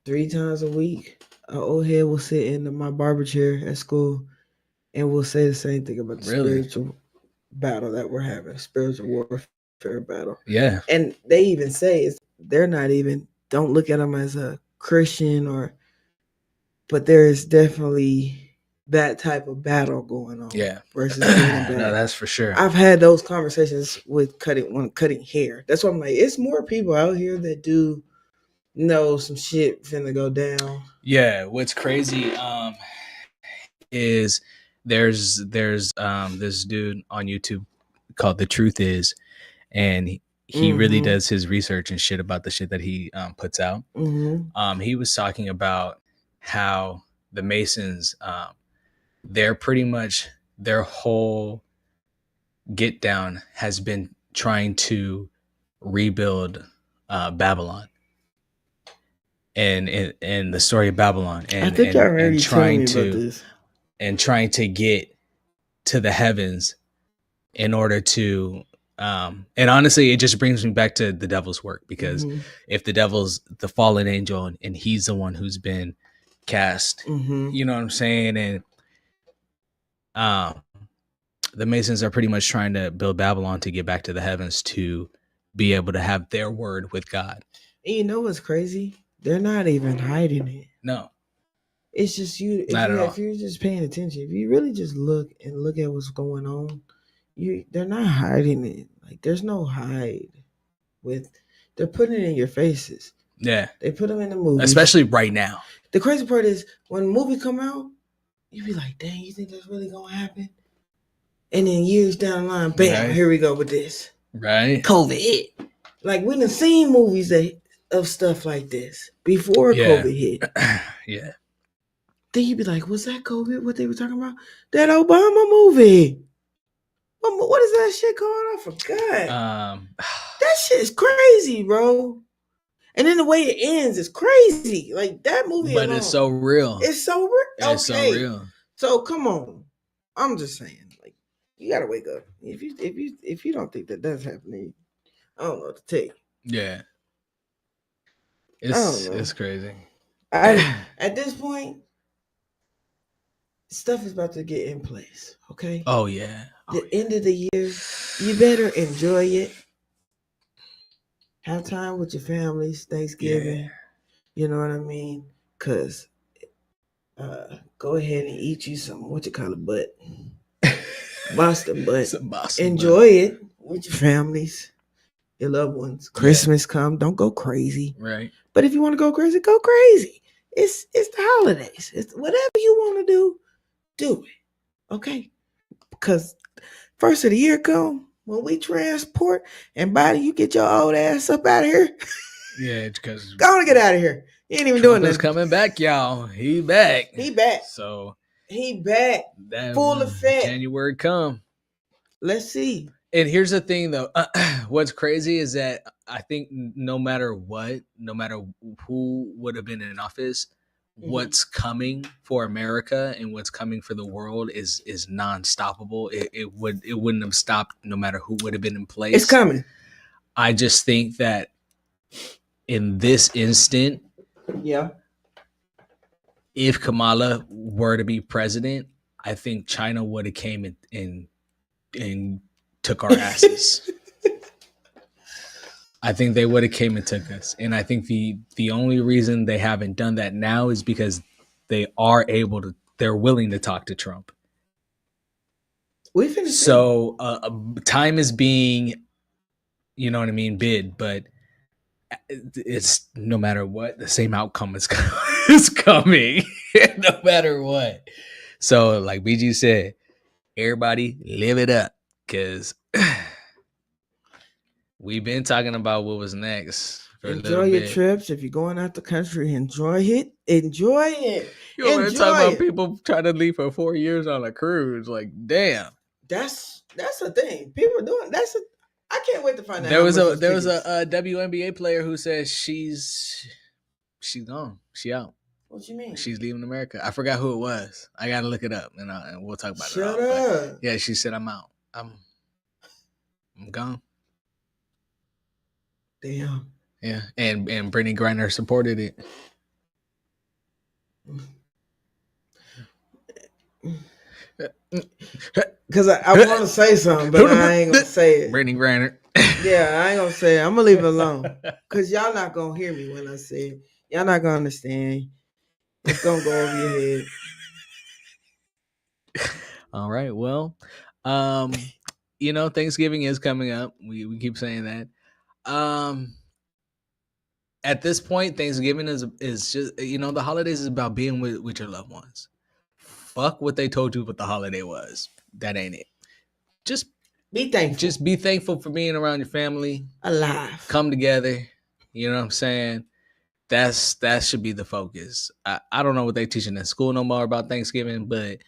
3 times a week, an old head will sit in my barber chair at school and will say the same thing about the spiritual battle that we're having, spiritual warfare battle. Yeah. And they even say they're not even, don't look at them as a Christian but there is definitely that type of battle going on. Yeah. Versus no, that's for sure. I've had those conversations with cutting hair. That's why I'm like, it's more people out here that do know some shit finna go down. Yeah. What's crazy is there's this dude on YouTube called The Truth Is, and he really does his research and shit about the shit that he puts out. He was talking about how the Masons, they're pretty much, their whole get down has been trying to rebuild Babylon and the story of Babylon, and, I think and trying to get to the heavens in order to and honestly, it just brings me back to the devil's work, because if the devil's the fallen angel and he's the one who's been cast, you know what I'm saying, and the Masons are pretty much trying to build Babylon to get back to the heavens to be able to have their word with God. And you know what's crazy? They're not even hiding it. No. It's just if you're just paying attention, if you really just look at what's going on, they're not hiding it. Like, there's no hide they're putting it in your faces. Yeah. They put them in the movie. Especially right now. The crazy part is when the movie come out, you be like, dang, you think that's really gonna happen? And then years down the line, bam, Here we go with this. Right. COVID hit. Like, we done seen movies of stuff like this before COVID hit. Yeah. Then you be like, was that COVID? What they were talking about? That Obama movie. What is that shit called? I forgot. That shit is crazy, bro. And then the way it ends is crazy. Like, that movie But alone, it's so real. It's so real. It's so real. So come on. I'm just saying, like, you gotta wake up. If you don't think that that's happening, I don't know what to tell you. Yeah. It's crazy. At this point, stuff is about to get in place. Okay. Oh yeah. End of the year, you better enjoy it. Have time with your families, Thanksgiving. Yeah. You know what I mean? Cause go ahead and eat you some butt. Boston butt. Some Boston enjoy it with your families, your loved ones. Christmas come, don't go crazy. Right. But if you want to go crazy, go crazy. It's the holidays. It's whatever you want to do it. Okay? Because first of the year come, when we transport and body, you get your old ass up out of here. Yeah, because go on, get out of here. He ain't even doing this. Coming back, y'all. He back. So he back. Full effect. January come. Let's see. And here's the thing, though. What's crazy is that I think no matter who would have been in office, what's coming for America and what's coming for the world is non-stoppable. It wouldn't have stopped no matter who would have been in place. It's coming. I just think that in this instant, if Kamala were to be president, I think China would have came and took our asses. I think they would have came and took us. And I think the only reason they haven't done that now is because they're willing to talk to Trump. So time is being, you know what I mean, bid, but it's no matter what, the same outcome is coming no matter what. So like BG said, everybody live it up, because we've been talking about what was next. Enjoy your trips. If you're going out the country, enjoy it. Enjoy it. You want to talk about people trying to leave for 4 years on a cruise? Like, damn. That's a thing. People doing I can't wait to find out. There was a WNBA player who says she's gone. She out. What you mean? She's leaving America. I forgot who it was. I gotta look it up and we'll talk about it. Shut up. But yeah, she said I'm out. I'm gone. Damn. Yeah, and Brittany Griner supported it. Because I want to say something, but I ain't gonna say it. Brittany Griner. Yeah, I ain't gonna say it. I'm gonna leave it alone. Because y'all not gonna hear me when I say it. Y'all not gonna understand. It's gonna go over your head. All right. Well, Thanksgiving is coming up. We keep saying that. At this point, Thanksgiving is just, the holidays is about being with your loved ones. Fuck what they told you what the holiday was. That ain't it. Just be thankful. Just be thankful for being around your family. Alive. Come together. You know what I'm saying? That should be the focus. I don't know what they teaching in school no more about Thanksgiving, but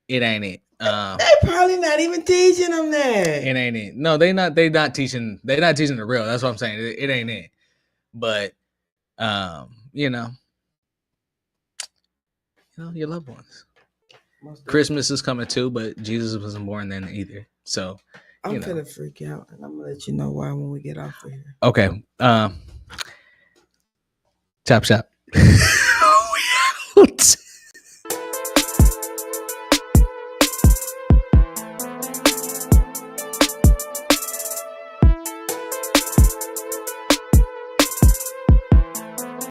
it ain't it. They probably not even teaching them that. It ain't it. No, they not teaching the real. That's what I'm saying. It ain't it. But your loved ones. Christmas is coming too, but Jesus wasn't born then either. So I'm gonna freak out, and I'm gonna let you know why when we get off of here. Okay. Chop shop. We out.